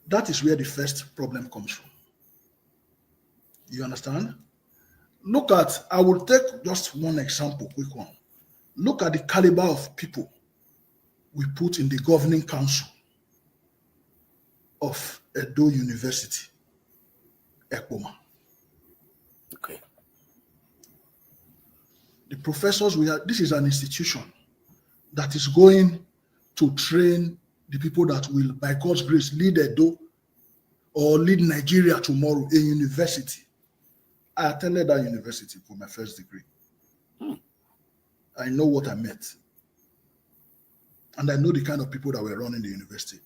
That is where the first problem comes from. You understand? Look at, I will take just one example, quick one. Look at the caliber of people we put in the governing council of Edo University, Ekpoma. Okay. The professors we have, this is an institution that is going to train the people that will, by God's grace, lead Edo or lead Nigeria tomorrow, a university. I attended that university for my first degree. I know what I met. And I know the kind of people that were running the university.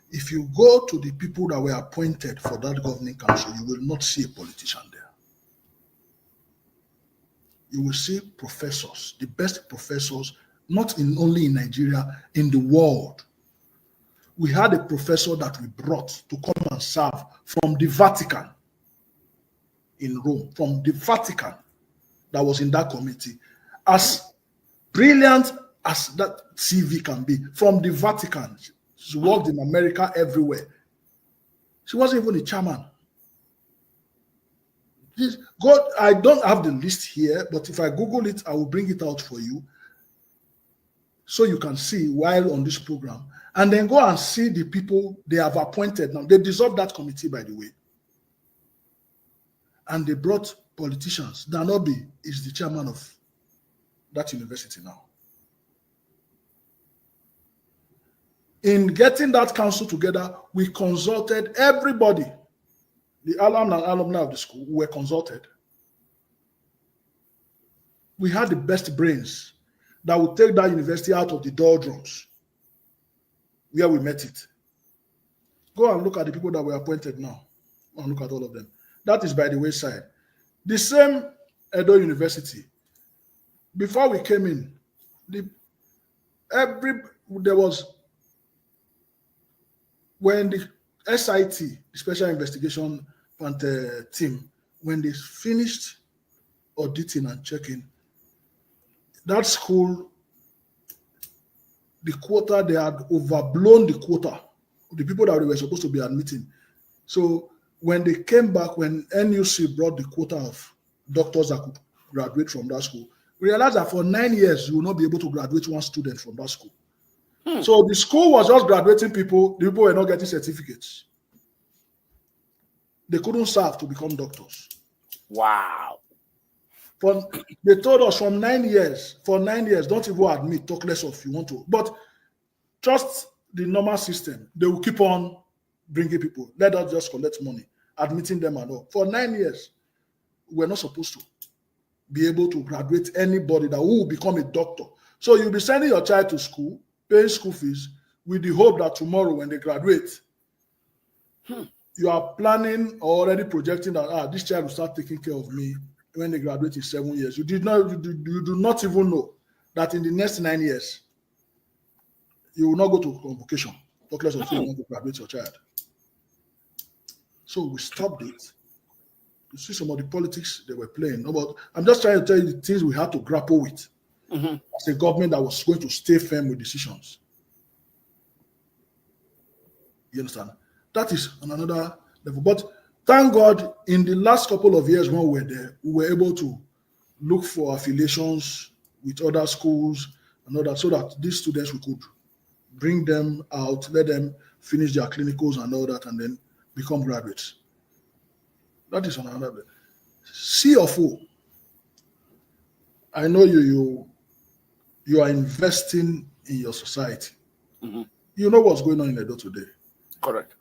If you go to the people that were appointed for that governing council, you will not see a politician there. You will see professors, the best professors, not only in Nigeria, in the world. We had a professor that we brought to come and serve from the Vatican in Rome, from the Vatican, that was in that committee. As brilliant as that CV can be, from the Vatican. She worked in America everywhere. She wasn't even the chairman. God, I don't have the list here, but if I Google it, I will bring it out for you so you can see while on this program. And then go and see the people they have appointed now. They dissolved that committee, by the way. And they brought politicians. Danobi is the chairman of that university now. In getting that council together, we consulted everybody. The alumni of the school were consulted. We had the best brains that would take that university out of the doldrums where we met it. Go and look at the people that were appointed now. Go and look at all of them. That is by the wayside. The same Edo University, before we came in, there was, when the SIT, the Special Investigation Team, when they finished auditing and checking, that school, the quota, they had overblown the quota of the people that they were supposed to be admitting. So when they came back, when NUC brought the quota of doctors that could graduate from that school, we realized that for 9 years, you will not be able to graduate one student from that school. So the school was just graduating people, the people were not getting certificates. They couldn't serve to become doctors. Wow. They told us for 9 years, don't even admit, talk less of you want to. But trust the normal system. They will keep on bringing people. Let us just collect money, admitting them and all. For 9 years, we're not supposed to be able to graduate anybody that will become a doctor. So you'll be sending your child to school, paying school fees, with the hope that tomorrow when they graduate, you are planning or already projecting that this child will start taking care of me when they graduate in 7 years. You do not even know that in the next 9 years, you will not go to convocation. Talk less of you want to graduate your child. So we stopped it. You see some of the politics they were playing. I'm just trying to tell you the things we had to grapple with as a government that was going to stay firm with decisions. You understand? That is on another level. But thank God, in the last couple of years when we were there, we were able to look for affiliations with other schools and all that, so that these students, we could bring them out, let them finish their clinicals and all that, and then become graduates. That is on another level. CFO. I know you are investing in your society. Mm-hmm. You know what's going on in Edo today. Correct.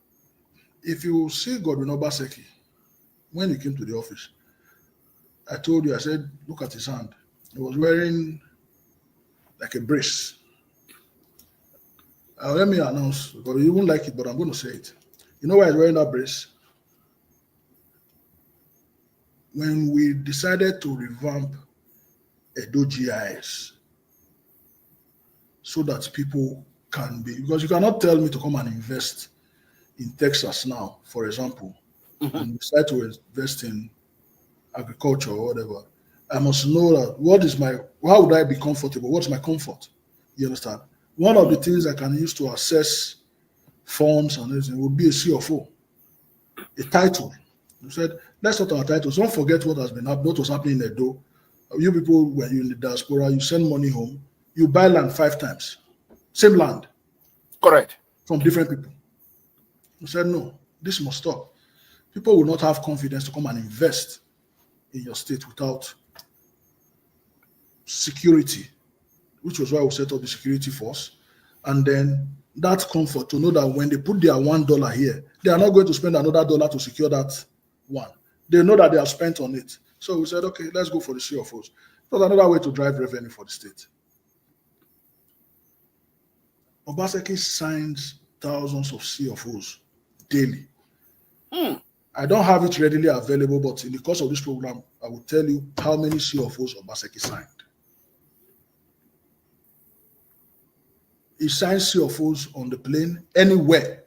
If you see Godwin Obaseki, when he came to the office, I told you, I said, look at his hand. He was wearing like a brace. Let me announce, because you won't like it, but I'm going to say it. You know why he's wearing that brace? When we decided to revamp Edo GIS so that people can be, because you cannot tell me to come and invest in Texas now, for example, and decide to invest in agriculture or whatever. I must know that how would I be comfortable? What's my comfort? You understand? One of the things I can use to assess funds and everything would be a CFO, a title. You said, let's talk about titles. Don't forget what was happening in Edo. You people, when you're in the diaspora, you send money home, you buy land 5 times. Same land. Correct. From different people. You said, no, this must stop. People will not have confidence to come and invest in your state without security, which was why we set up the security force. And then that comfort to know that when they put their $1 here, they are not going to spend another dollar to secure that one. They know that they have spent on it. So we said, okay, let's go for the CFOs. It was another way to drive revenue for the state. Obaseki signs thousands of CFOs daily. I don't have it readily available, but in the course of this program, I will tell you how many CFOs Obaseki signed. He signs CFOs on the plane anywhere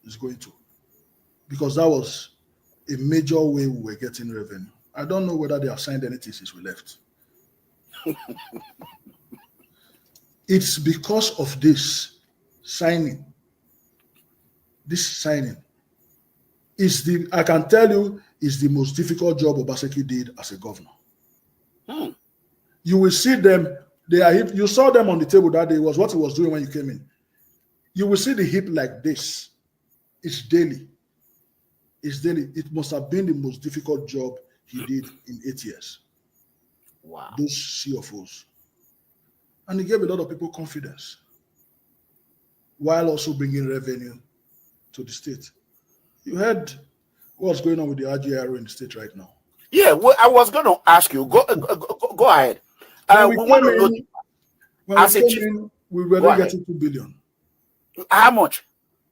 he's going to, because that was a major way we were getting revenue. I don't know whether they have signed anything since we left. It's because of this signing. This signing I can tell you, is the most difficult job Obaseki did as a governor. You will see them, you saw them on the table that day, was what he was doing when you came in. You will see the hip like this. It's daily. It's daily. It must have been the most difficult job he did in 8 years. Wow. Those CFOs. And he gave a lot of people confidence while also bringing revenue to the state. You heard what's going on with the RGRO in the state right now. Yeah, well, I was going to ask you. Go ahead. When we came in, we were only getting 2 billion. How much?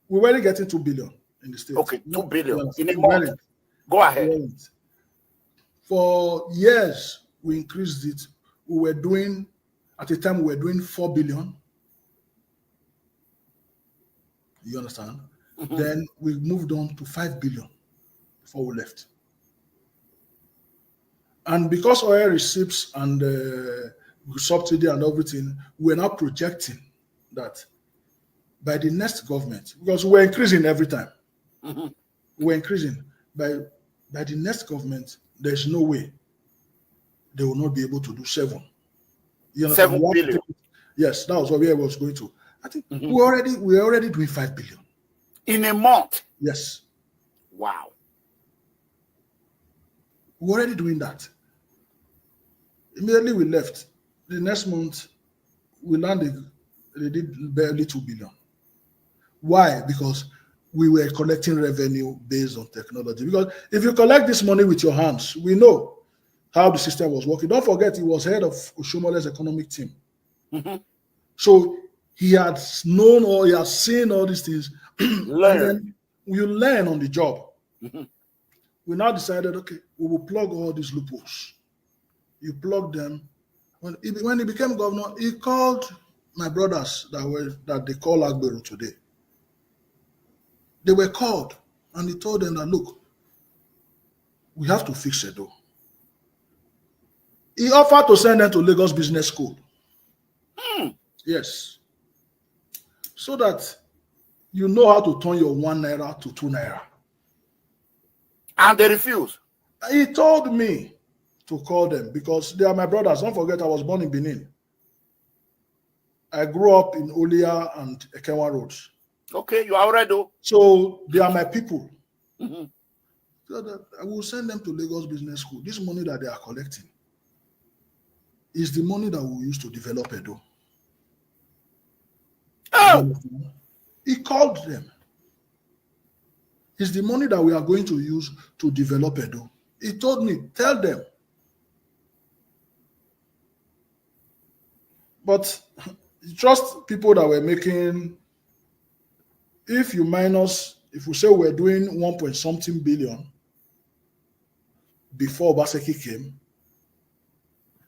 We were only getting 2 billion in the state. Okay, 2 billion in a month. Go ahead. For years, we increased it. We were doing, at the time, we were doing 4 billion. You understand? Then we moved on to 5 billion before we left. And because oil receipts and subsidy and everything, we're now projecting that by the next government, because we're increasing every time, we're increasing. By the next government, there's no way they will not be able to do 7. You understand? 7 billion. Yes, that was where I was going to. I think we're already doing 5 billion. In a month? Yes. Wow. We're already doing that. Immediately we left. The next month, we landed, they did barely 2 billion. Why? Because we were collecting revenue based on technology. Because if you collect this money with your hands, we know how the system was working. Don't forget, he was head of Oshomole's economic team. So he had known or he has seen all these things. And then you learn on the job. We now decided, okay, we will plug all these loopholes. You plug them. When he became governor, he called my brothers that they call Agbero today. They were called, and he told them that, look, we have to fix Edo. He offered to send them to Lagos Business School. Yes. So that you know how to turn your 1 naira to 2 naira. And they refused. He told me to call them because they are my brothers. Don't forget, I was born in Benin. I grew up in Olia and Ekenwa roads. Okay, you are already. So they are my people. So that I will send them to Lagos Business School. This money that they are collecting is the money that we'll use to develop Edo. Oh. He called them. It's the money that we are going to use to develop Edo. He told me, tell them. But just people that were making, if we say we're doing 1 point something billion before Obaseki came,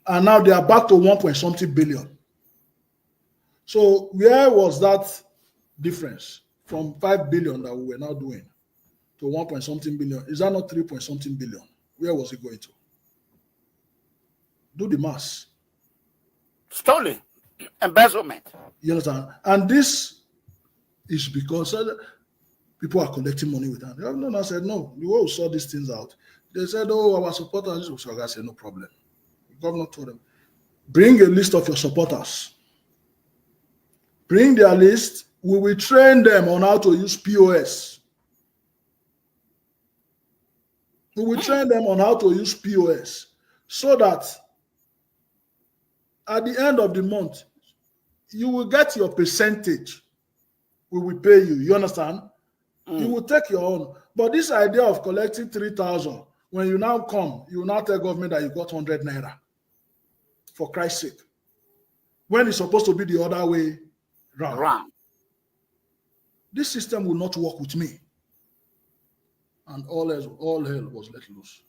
and now they are back to 1 point something billion. So where was that difference from 5 billion that we were now doing to 1 point something billion? Is that not 3 point something billion? Where was it going to? Do the maths. Stolen. Embezzlement. You understand? And this is because people are collecting money with that. I said, no, the way we saw these things out, they said, oh, our supporters. So I said, no problem. The governor told them, bring a list of your supporters. Bring their list. We will train them on how to use POS. We will train them on how to use POS so that at the end of the month, you will get your percentage. We will pay you. You understand? You will take your own. But this idea of collecting 3,000, when you now come, you will now tell government that you got 100 naira. For Christ's sake. When it's supposed to be the other way round. This system will not work with me. And all hell was let loose.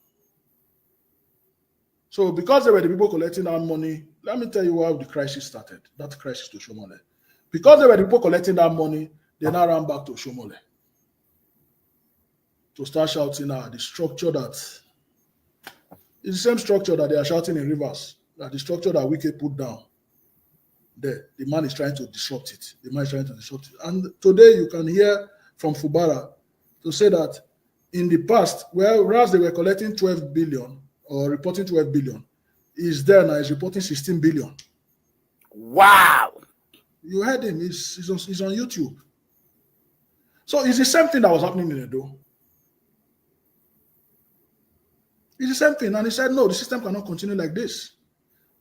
So because they were the people collecting that money, let me tell you how the crisis started. That crisis to Shomole. Because they were the people collecting that money, they now ran back to Shomole. To start shouting the structure that is the same structure that they are shouting in Rivers, that the structure that Wike put down. The man is trying to disrupt it. And today you can hear from Fubara to say that in the past, whereas they were collecting 12 billion or reporting 12 billion, is there now is reporting 16 billion. Wow. You heard him. He's on YouTube. So it's the same thing that was happening in Edo. It's the same thing. And he said, no, the system cannot continue like this.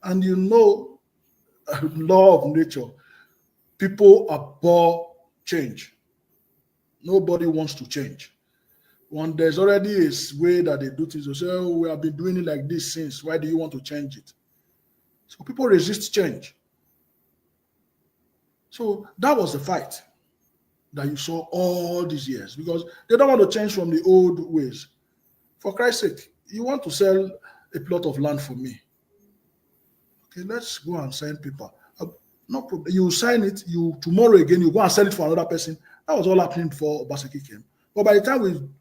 And law of nature, people abhor change. Nobody wants to change. When there's already a way that they do things, they say, oh, we have been doing it like this since. Why do you want to change it? So people resist change. So that was the fight that you saw all these years because they don't want to change from the old ways. For Christ's sake, you want to sell a plot of land for me. Okay, let's go and sign paper. No problem. You sign it, tomorrow again, you go and sell it for another person. That was all happening before Obaseki came. But by the time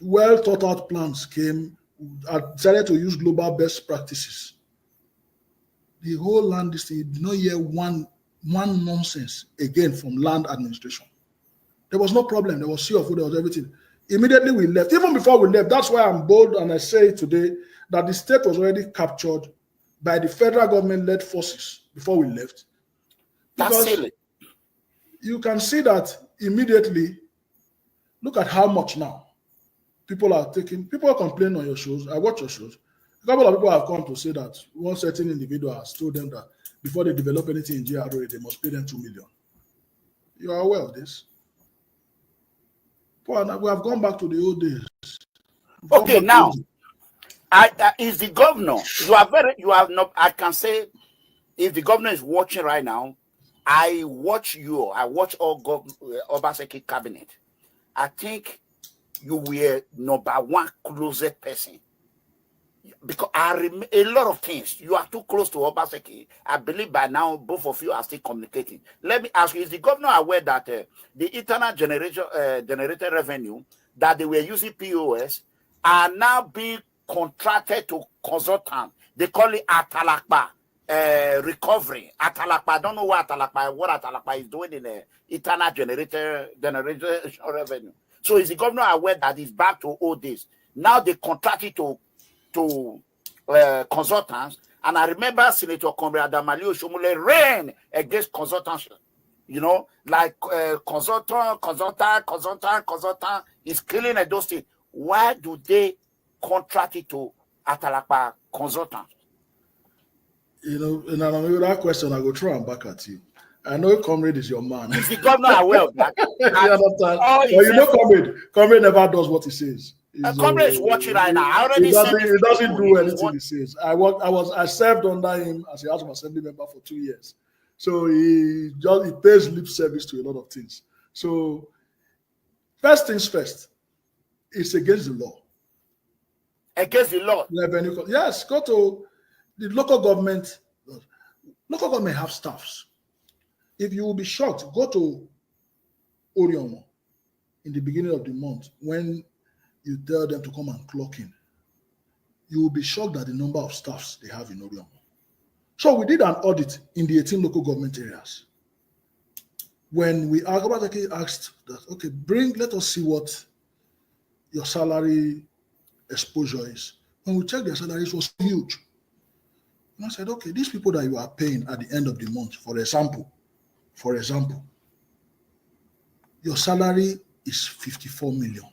well thought out plans came, I decided to use global best practices. The whole land you did not hear one nonsense again from land administration. There was no problem. There was sea of food, there was everything. Immediately we left. Even before we left, that's why I'm bold and I say today that the state was already captured by the federal government-led forces before we left. That's silly. You can see that immediately. Look at how much now people are complain on your shows. I watch your shows. A couple of people have come to say that one certain individual has told them that before they develop anything in GRA, they must pay them 2 million. You are aware of this? We have gone back to the old days. Okay, now, is the governor, I can say, if the governor is watching right now, I watch all Obaseki cabinet. I think you were number one closest person. Because a lot of things, you are too close to Obaseki. I believe by now, both of you are still communicating. Let me ask you, is the governor aware that the internal generated revenue that they were using POS are now being contracted to consultants? They call it Atalakpa recovery. Atalakpa, I don't know what Atalakpa is doing in the internal generated revenue. So is the governor aware that it's back to old days? Now they contract it to consultants, and I remember Senator Comrade Adamali Oshomole ran against consultants you know, like consultant is killing Edo State. Why do they contract it to Atalakpa consultant? You know, and with that question, I go throw and back at you. I know Comrade is your man. Is the governor aware of that? You understand? But you know, Comrade never does what he says. Comrade is watching right now. I already he doesn't do anything he says. I served under him as a House of Assembly member for 2 years. So he pays lip service to a lot of things. So first things first, it's against the law. Against the law? Yes, go to the local government. Local government have staffs. If you will be shocked, go to Oriomo in the beginning of the month when you tell them to come and clock in. You will be shocked at the number of staffs they have in Oriomo. So we did an audit in the 18 local government areas. When Obaseki asked that, okay, let us see what your salary exposure is. When we checked their salaries, it was huge. And I said, okay, these people that you are paying at the end of the month, for example, your salary is 54 million.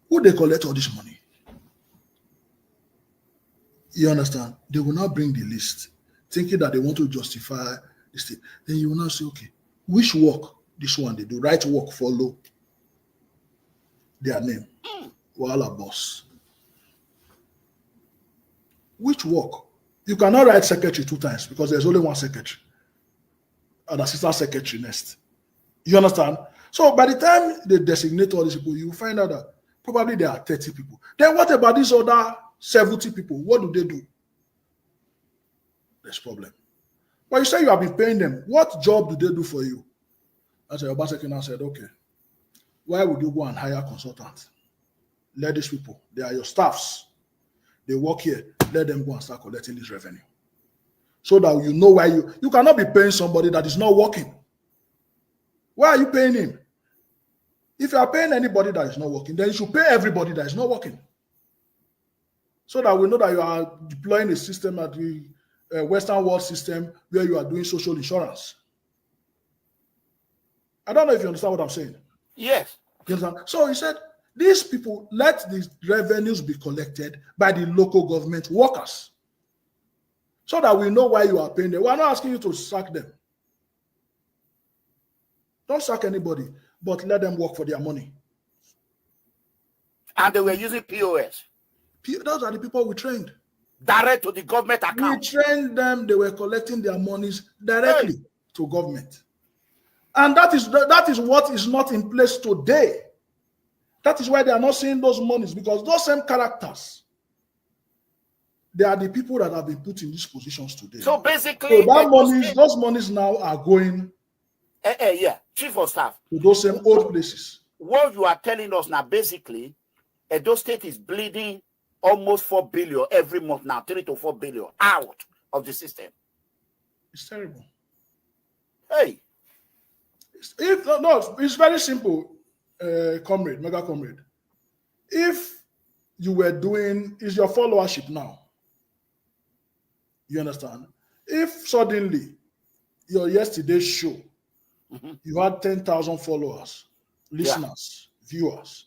Who they collect all this money? You understand? They will not bring the list, thinking that they want to justify this thing. Then you will now say, okay, which work this one they do? Right work follow their name. Wala boss. Which work? You cannot write secretary 2 times because there's only one secretary. An assistant secretary next. You understand? So by the time they designate all these people, you find out that probably there are 30 people. Then what about these other 70 people? What do they do? There's problem. But you say you have been paying them. What job do they do for you? I said, Obaseki now said, okay, why would you go and hire consultants? Let these people, they are your staffs. They work here. Let them go and start collecting this revenue. So that you know why you cannot be paying somebody that is not working. Why are you paying him? If you are paying anybody that is not working, then you should pay everybody that is not working. So that we know that you are deploying a system at the Western world system where you are doing social insurance. I don't know if you understand what I'm saying. Yes. You understand? So he said, these people, let these revenues be collected by the local government workers. So that we know why you are paying them. We are not asking you to sack them. Don't sack anybody, but let them work for their money. And they were using POS. Those are the people we trained. Direct to the government account. We trained them, they were collecting their monies directly to government. And that is what is not in place today. That is why they are not seeing those monies, because those same characters, they are the people that have been put in these positions today. So basically, those monies now are going Chief of Staff, to those same old places. What you are telling us now, basically, Edo State is bleeding almost 4 billion every month now, 3 to 4 billion out of the system. It's terrible. Hey. It's very simple, comrade, mega comrade. If you were doing, is your followership now? You understand? If suddenly your yesterday's show, you had 10,000 followers, listeners, viewers.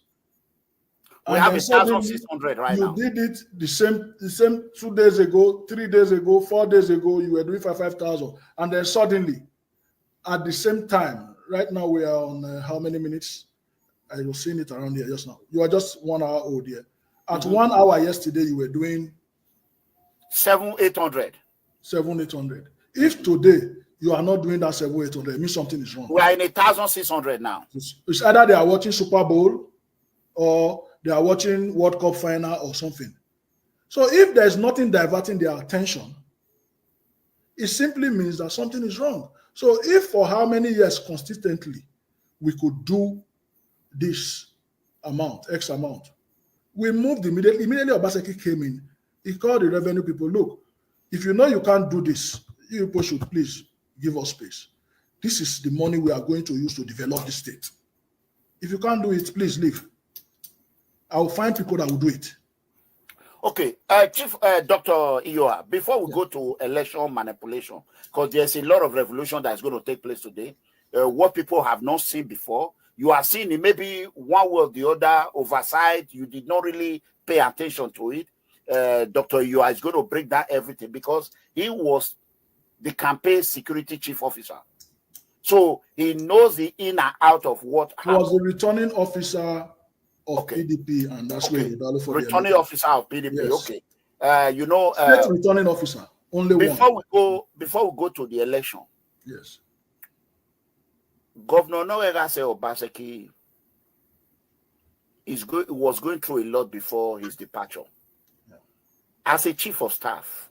We have 1,600 right now. You did it the same 2 days ago, 3 days ago, 4 days ago, you were doing 5,000. And then suddenly, at the same time, right now we are on how many minutes? I was seeing it around here just now. You are just 1 hour old here. At 1 hour yesterday, you were doing 700-800. 700-800. If today you are not doing that 700-800, it means something is wrong. We are in 1,600 now. It's either they are watching Super Bowl or they are watching World Cup final or something. So if there's nothing diverting their attention, it simply means that something is wrong. So if for how many years consistently we could do this amount, X amount, we moved immediately. Immediately Obaseki came in. He called the revenue people, look, if you know you can't do this, you people should please give us space. This is the money we are going to use to develop the state. If you can't do it, please leave. I will find people that will do it. Okay, Chief Dr. Iyoha, before we go to election manipulation, because there's a lot of revolution that's going to take place today, what people have not seen before. You are seeing it maybe one way or the other, oversight. You did not really pay attention to it. Dr. Iyoha is going to break down everything because he was the campaign security chief officer. So he knows the in and out of what happened. He was the returning officer of PDP, and that's where he battled for returning the officer of PDP. Yes. Okay. State returning officer, only before we go to the election. Yes. Governor Obaseki was going through a lot before his departure. Yeah. As a chief of staff,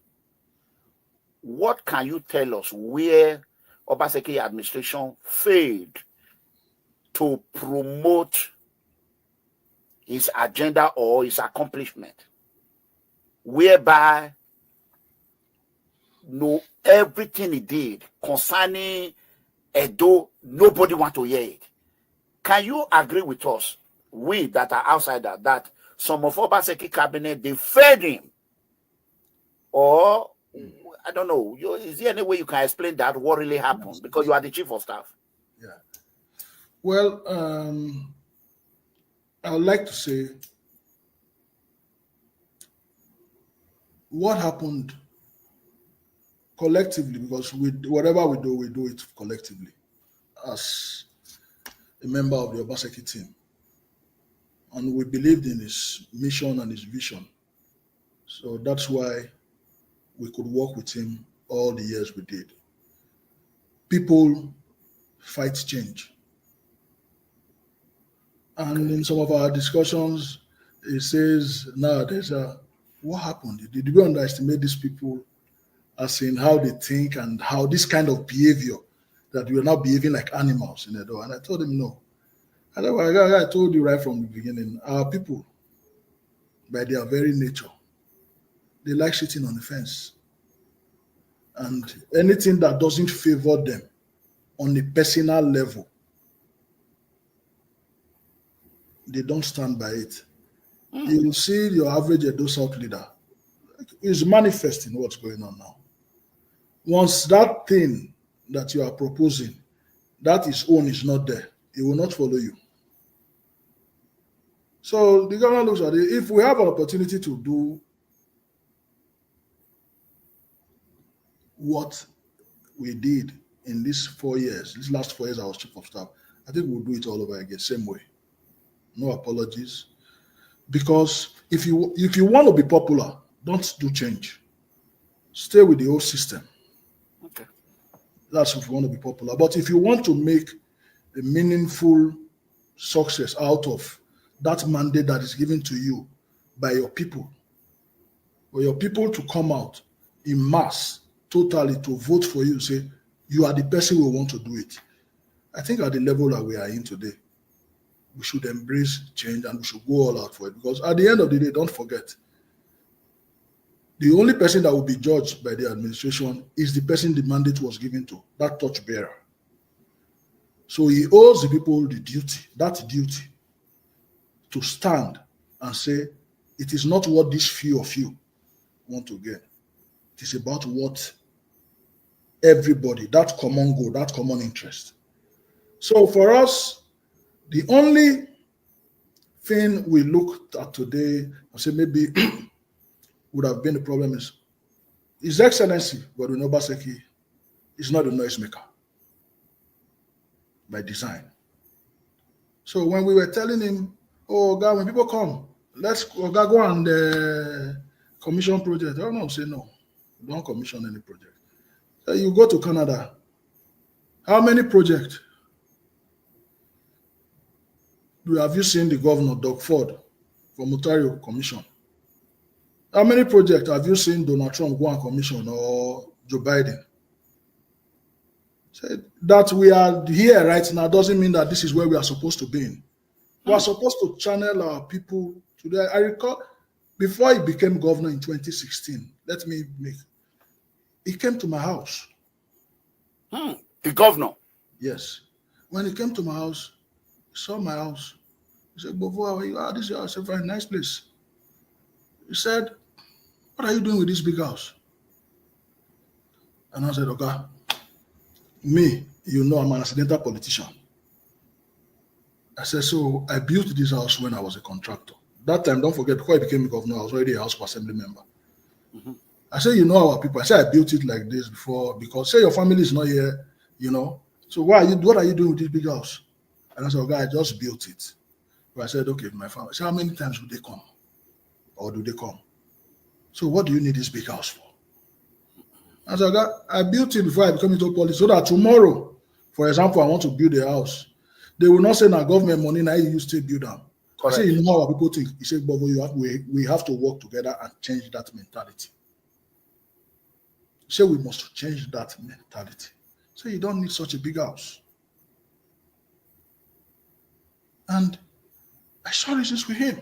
what can you tell us where Obaseki administration failed to promote his agenda or his accomplishment, whereby everything he did concerning Edo, nobody want to hear it? Can you agree with us, we that are outsider, that some of Obaseki cabinet, they failed him? Or I don't know. Is there any way you can explain that, what really happened? Because you are the chief of staff. Yeah. Well, I would like to say what happened collectively, because whatever we do it collectively as a member of the Obaseki team. And we believed in his mission and his vision. So that's why we could work with him all the years we did. People fight change. And in some of our discussions, it says, nowadays, what happened? Did we underestimate these people as in how they think and how this kind of behavior, that we are now behaving like animals in Edo? And I told him no. And I told you right from the beginning, our people, by their very nature, they like sitting on the fence. And anything that doesn't favor them on a personal level, they don't stand by it. You will see your average Edo South leader is manifesting what's going on now. Once that thing that you are proposing, that his own is not there, he will not follow you. So the government looks at it. If we have an opportunity to do what we did in these 4 years, these last 4 years I was chief of staff, I think we'll do it all over again, same way. No apologies. Because if you want to be popular, don't do change. Stay with the old system. Okay. That's if you want to be popular. But if you want to make a meaningful success out of that mandate that is given to you by your people, for your people to come out in mass, totally to vote for you, say, you are the person we want to do it. I think at the level that we are in today, we should embrace change and we should go all out for it. Because at the end of the day, don't forget, the only person that will be judged by the administration is the person the mandate was given to, that torchbearer. So he owes the people the duty, that duty, to stand and say, it is not what this few of you want to get. It is about what everybody, that common goal, that common interest. So for us, the only thing we looked at today, I say maybe would have been the problem is His Excellency, Godwin Obaseki, is not a noisemaker by design. So when we were telling him, oh God, when people come, let's go and commission project. Oh no, say no, don't commission any project. So you go to Canada, how many projects? Have you seen the governor, Doug Ford, from Ontario commission? How many projects have you seen Donald Trump go and commission, or Joe Biden? So that we are here right now doesn't mean that this is where we are supposed to be in. We are supposed to channel our people today. I recall before he became governor in 2016, he came to my house. The governor? Yes. When he came to my house, he saw my house. He said, Bovo, how are you? This is a very nice place. He said, what are you doing with this big house? And I said, okay, Me, you know, I'm an accidental politician. I said, so I built this house when I was a contractor. That time, don't forget, before I became a governor, I was already a House of Assembly member. I said, you know our people. I said, I built it like this before because say your family is not here, you know. So what are you doing with this big house? And I said, okay, I just built it. But I said, okay, my family. I said, how many times would they come? Or do they come? So what do you need this big house for? I said, I built it before I became into politics so that tomorrow, for example, I want to build a house. They will not say, now government money, now you use to build them. I say, you know how people think. He said, Bobo, we have to work together and change that mentality. He said, we must change that mentality. So you don't need such a big house. And I saw this with him.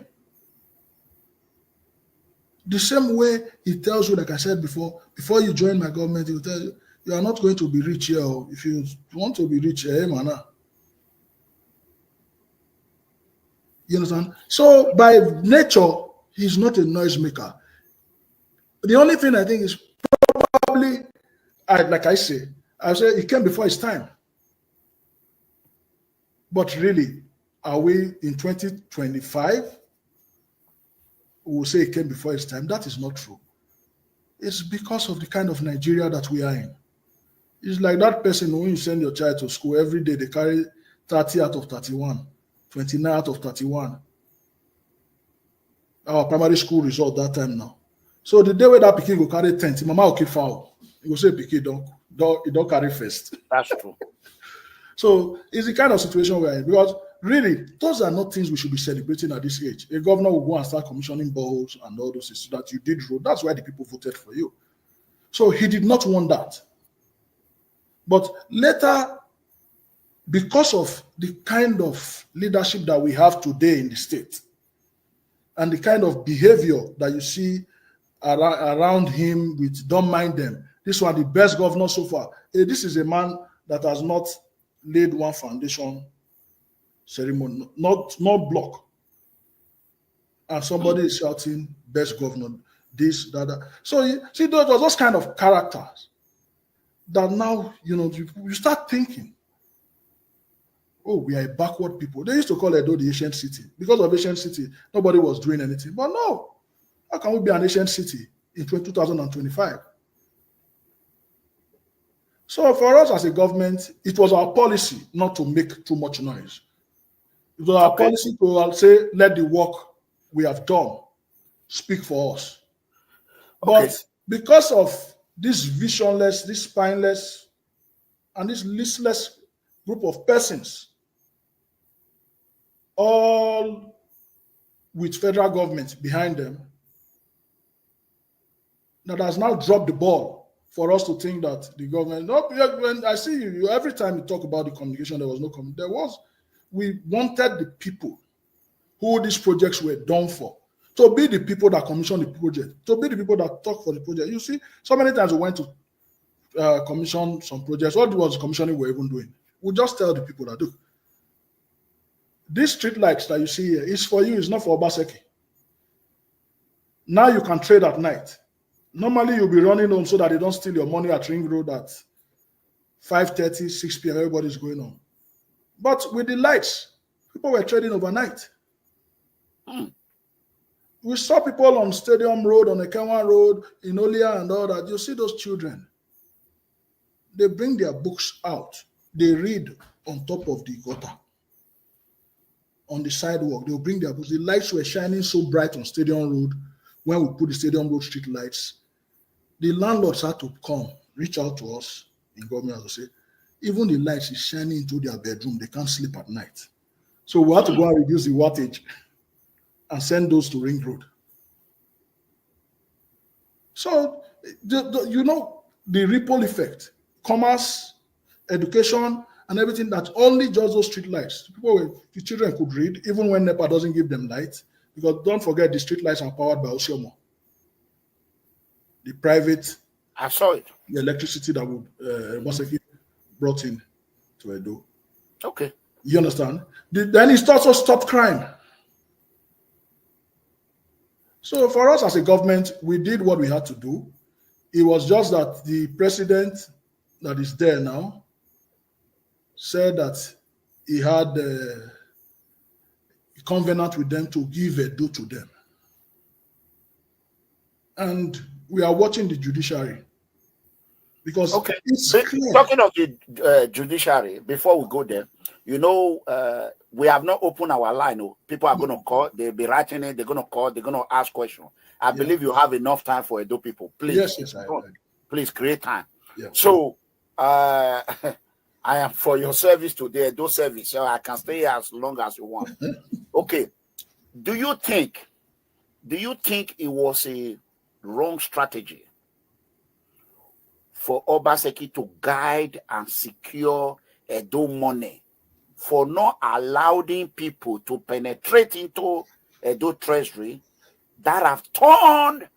The same way he tells you, like I said before you join my government, he will tell you, you are not going to be rich here. If you want to be rich, man. You understand? So by nature, he's not a noisemaker. The only thing I think is probably, like I say it came before his time. But really, are we in 2025? We will say it came before his time. That is not true. It's because of the kind of Nigeria that we are in. It's like that person when you send your child to school every day, they carry 30 out of 31, 29 out of 31. Our primary school result that time now. So the day where that pikin go carry 10, mama will keep foul. He will say pikin don't carry first. That's true. So it's the kind of situation we're in because really those are not things we should be celebrating at this age. A governor will go and start commissioning boreholes and all those things so that you did road. That's why the people voted for you. So he did not want that. But later, because of the kind of leadership that we have today in the state and the kind of behavior that you see around him with don't mind them, this one the best governor so far. This is a man that has not laid one foundation ceremony, not block. And somebody is shouting best governor, this, that. So you see, those are those kind of characters that now, you start thinking, oh, we are a backward people. They used to call Edo the ancient city. Because of ancient city, nobody was doing anything. But no, how can we be an ancient city in 2025? So for us as a government, it was our policy not to make too much noise. It was our policy to say, let the work we have done speak for us. But because of this visionless, this spineless, and this listless group of persons, all with federal government behind them, that has now dropped the ball for us to think that the government. No, when I see you every time you talk about the communication, there was no communication. We wanted the people who these projects were done for to be the people that commission the project, to be the people that talk for the project. You see, so many times we went to commission some projects. What was commissioning we're even doing? We just tell the people that, look, these street lights that you see here is for you, it's not for Obaseki. Now you can trade at night. Normally you'll be running home so that they don't steal your money at Ring Road at 5:30, 6 p.m. Everybody's going on. But with the lights, people were trading overnight. We saw people on Stadium Road, on Ekenwa Road, in Olia and all that. You see those children. They bring their books out. They read on top of the gutter. On the sidewalk, they'll bring their books. The lights were shining so bright on Stadium Road when we put the Stadium Road street lights. The landlords had to come, reach out to us in government to say, even the lights is shining into their bedroom. They can't sleep at night. So we had to go and reduce the wattage and send those to Ring Road. So, the ripple effect, commerce, education, and everything that only just those street lights. The children could read, even when NEPA doesn't give them light, because don't forget the street lights are powered by Osiomo. The private the electricity that would Obaseki brought in to Edo. Okay. You understand? Then it also stopped crime. So for us as a government, we did what we had to do. It was just that the president that is there now said that he had a covenant with them to give Edo to them. And we are watching the judiciary because it's clear. Talking of the judiciary, before we go there, we have not opened our line. People are going to call, they'll be writing it, they're going to call, they're going to ask questions. I believe you have enough time for Edo people. Please, yes, please create time. Yeah. So, I am for your service today, Edo service, so I can stay as long as you want. Okay. Do you think it was a wrong strategy for Obaseki to guide and secure Edo money, for not allowing people to penetrate into Edo treasury that have turned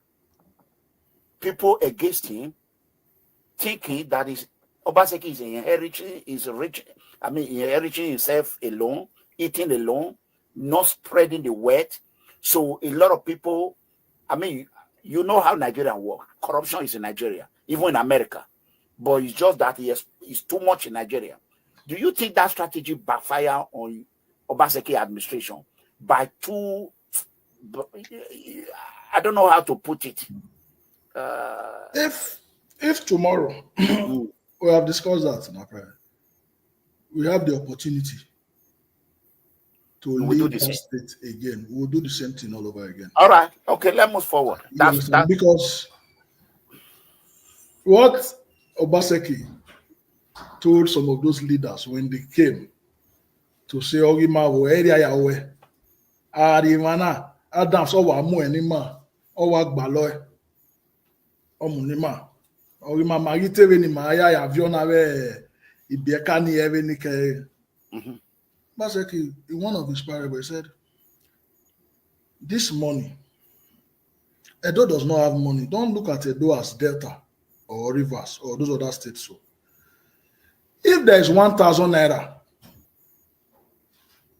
people against him, thinking that Obaseki is inheriting himself alone, eating alone, not spreading the wealth. So a lot of people, you know how Nigeria works. Corruption is in Nigeria, even in America. But it's just that it's too much in Nigeria. Do you think that strategy backfire on Obaseki administration by two? I don't know how to put it. If tomorrow we have discussed that in our prayer, we have the opportunity to lead that state again, we'll do the same thing all over again. All right. Okay, let's move forward. Because what Obaseki told some of those leaders when they came to say, Ogima, area yawe, Arimana, Adams, Owa Mu Enima, Owa Gbaloy, Omunima, Ogima Magite Venima, ya Viona, Ibiekani, Evenike. Obaseki, in one of his parables, said, this money, Edo does not have money. Don't look at Edo as Delta or Rivers or those other states. So, if there is 1,000 naira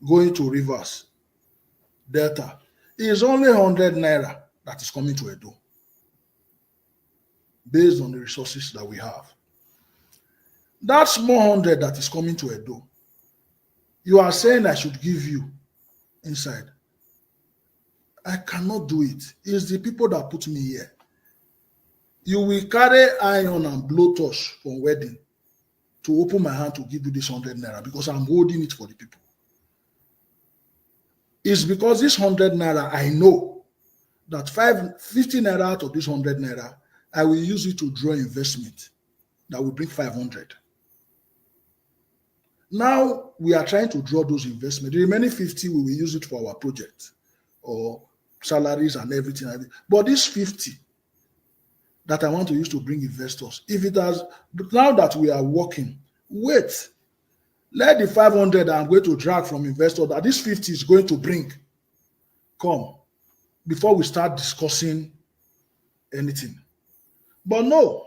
going to Rivers, Delta, it is only 100 naira that is coming to Edo, based on the resources that we have. That small 100 that is coming to Edo, you are saying I should give you inside. I cannot do it. It's the people that put me here. You will carry iron and blowtorch for wedding to open my hand to give you this 100 naira because I'm holding it for the people. It's because this 100 naira, I know that 50 naira out of this 100 naira, I will use it to draw investment that will bring 500. Now we are trying to draw those investments. The remaining 50, we will use it for our project or salaries and everything. But this 50 that I want to use to bring investors, if it has, now that we are working, wait, let the 500 I'm going to drag from investors that this 50 is going to bring come before we start discussing anything. But no,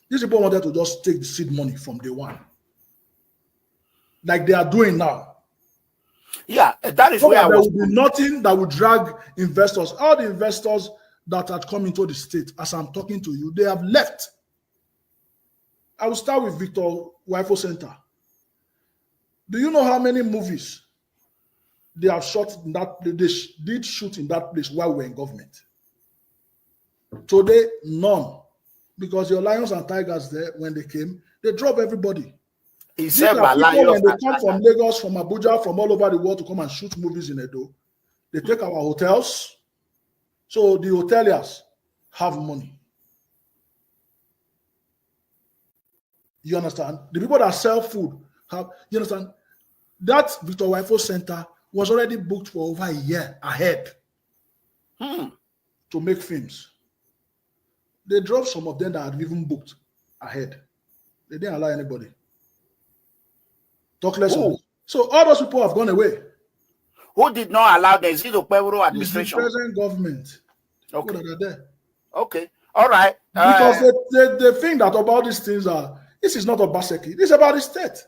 these people wanted to just take the seed money from day one, like they are doing now. Yeah, that is so where there will be nothing that will drag investors. All the investors that had come into the state, as I'm talking to you, they have left. I will start with Victor Wifo Center. Do you know how many movies they have shot in that? They did shoot in that place while we were in government. Today, none, because your lions and tigers there, when they came, they drove everybody. These are people when they come from Lagos, from Abuja, from all over the world to come and shoot movies in Edo. They take our hotels. So the hoteliers have money. You understand? The people that sell food have, you understand? That Victor Wifo Center was already booked for over a year ahead to make films. They drove some of them that had even booked ahead. They didn't allow anybody. Talk less of it. So all those people have gone away. Who did not allow the Zito Pueblo administration? It's the present government. Okay. That are there. Okay. All right. Because they think that about these things this is not Obaseki. This is about the state.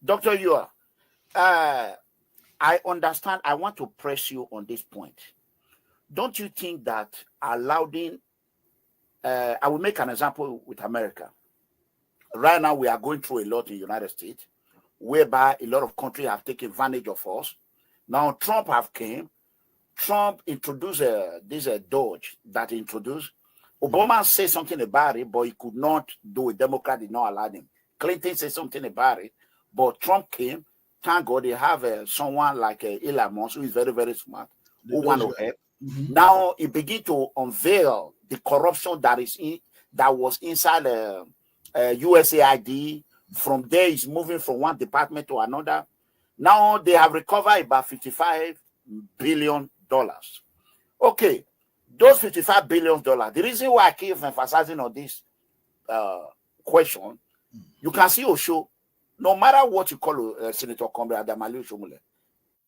Dr. Iyoha, I understand. I want to press you on this point. Don't you think that allowing, I will make an example with America. right now we are going through a lot in the United States, whereby a lot of countries have taken advantage of us. Now Trump have came. Trump introduced this Dodge that introduced. Obama said something about it, but he could not do it. Democrat did not allow him. Clinton said something about it, but Trump came. Thank God they have someone like Elon Musk, who is very, very smart, who want to help. Now he begin to unveil the corruption that was inside USAID. From there, it's moving from one department to another. Now they have recovered about $55 billion. Okay, those $55 billion. The reason why I keep emphasizing on this question, you can see Osho, no matter what you call Senator Kombe Adamali Oshomole,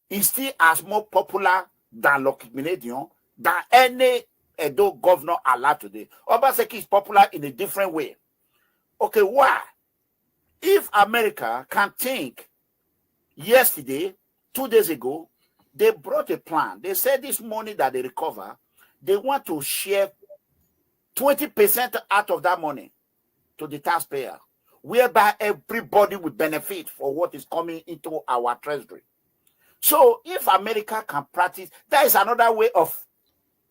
he's still as more popular than Lucky Minedion, than any Edo governor allowed today. Obaseki is popular in a different way. Okay, why? If America can think, yesterday, 2 days ago, they brought a plan. They said this money that they recover, they want to share 20% out of that money to the taxpayer, whereby everybody will benefit for what is coming into our treasury. So if America can practice, that is another way of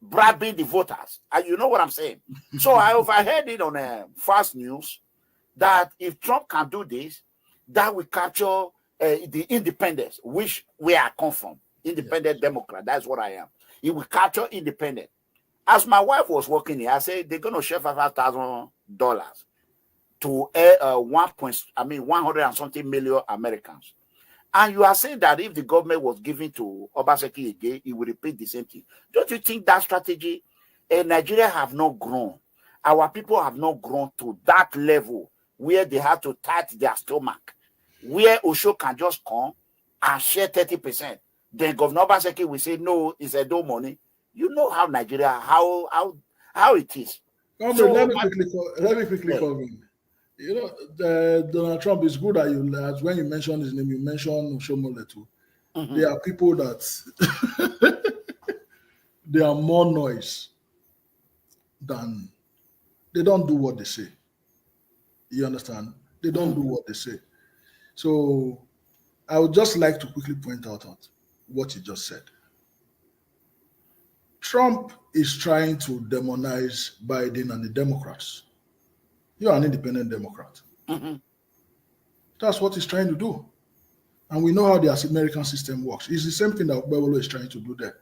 bribing the voters. And you know what I'm saying? So I overheard it on Fast News that if Trump can do this, that will capture the independence, which we are come from. Independent Democrat, that's what I am. It will capture independent. As my wife was working here, I said they're going to share $5,000 to 100 and something million Americans. And you are saying that if the government was giving to Obaseki again, it will repeat the same thing. Don't you think that strategy? Nigeria have not grown. Our people have not grown to that level where they have to tight their stomach, where Osho can just come and share 30%. Then Governor Obaseki will say, no, it's a do money. You know how Nigeria, how it is. So, let me quickly come in. You know, Donald Trump is good at you. As when you mention his name, you mention Oshomole too. There are people that they are more noise than they don't do what they say. You understand? They don't do what they say. So I would just like to quickly point out what you just said. Trump is trying to demonize Biden and the Democrats. You're an independent Democrat. That's what he's trying to do. And we know how the American system works. It's the same thing that Osaigbovo is trying to do there.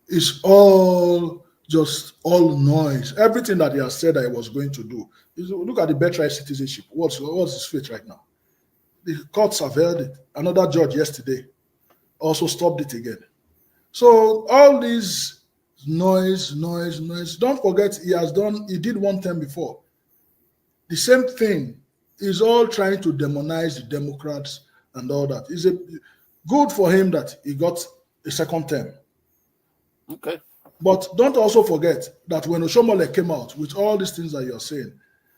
It's all just all noise. Everything that he has said that he was going to do. Look at the birthright citizenship. What's his fate right now? The courts have held it. Another judge yesterday also stopped it again. So all these noise. Don't forget he did one term before. The same thing is all trying to demonize the Democrats and all that. It's good for him that he got a second term. Okay. But don't also forget that when Oshomole came out with all these things that you're saying,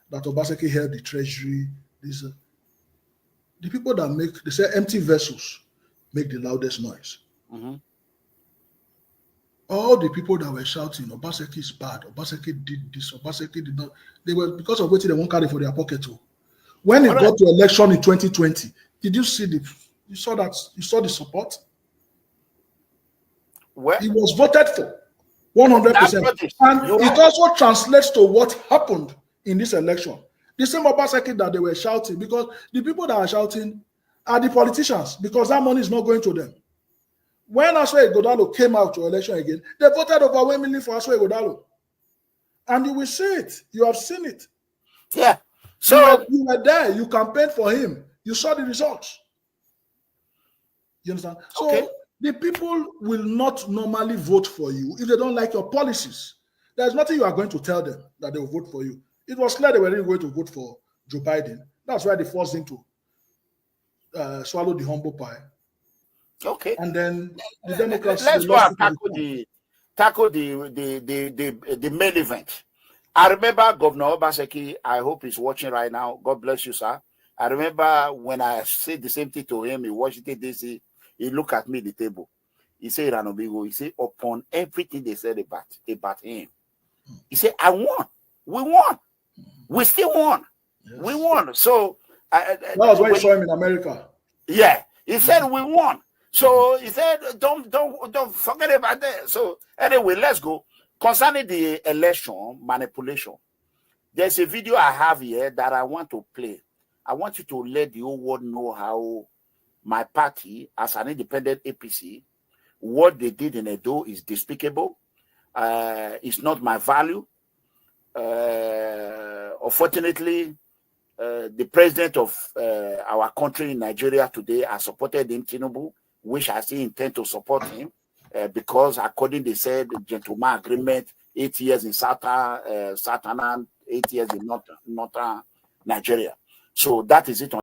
that Obaseki held the treasury, the people that they say empty vessels make the loudest noise. All the people that were shouting, Obaseki is bad, Obaseki did this, Obaseki did not, they were because of what they won't carry for their pocket too. When it got to election in 2020, did you see you saw the support? Well, he was voted for 100%. And it also translates to what happened in this election. The same Obaseki that they were shouting, because the people that are shouting are the politicians, because that money is not going to them. When Osaigbovo came out to election again, they voted overwhelmingly for Osaigbovo. And you will see it. You have seen it. Yeah. So you were there. You campaigned for him. You saw the results. You understand? Okay. So the people will not normally vote for you if they don't like your policies. There's nothing you are going to tell them that they will vote for you. It was clear they were really going to vote for Joe Biden. That's why they forced him to swallow the humble pie. Okay. And then the Democrats. Let's go and tackle the main event. I remember Governor Obaseki. I hope he's watching right now. God bless you, sir. I remember when I said the same thing to him in Washington, D.C., he looked at me at the table. He said, Ranobigo, he said, upon everything they said about him, he said, I won. We won. We still won. Yes. We won. So that was when you saw him in America. Yeah, he said we won. So he said, don't forget about that. So anyway, let's go. Concerning the election manipulation, there's a video I have here that I want to play. I want you to let the whole world know how my party, as an independent APC, what they did in Edo is despicable. It's not my value. Unfortunately, the president of our country in Nigeria today has supported him, Tinubu, which I still intend to support him because according they said, the gentleman agreement, 8 years in Southern, 8 years in Northern Nigeria. So that is it.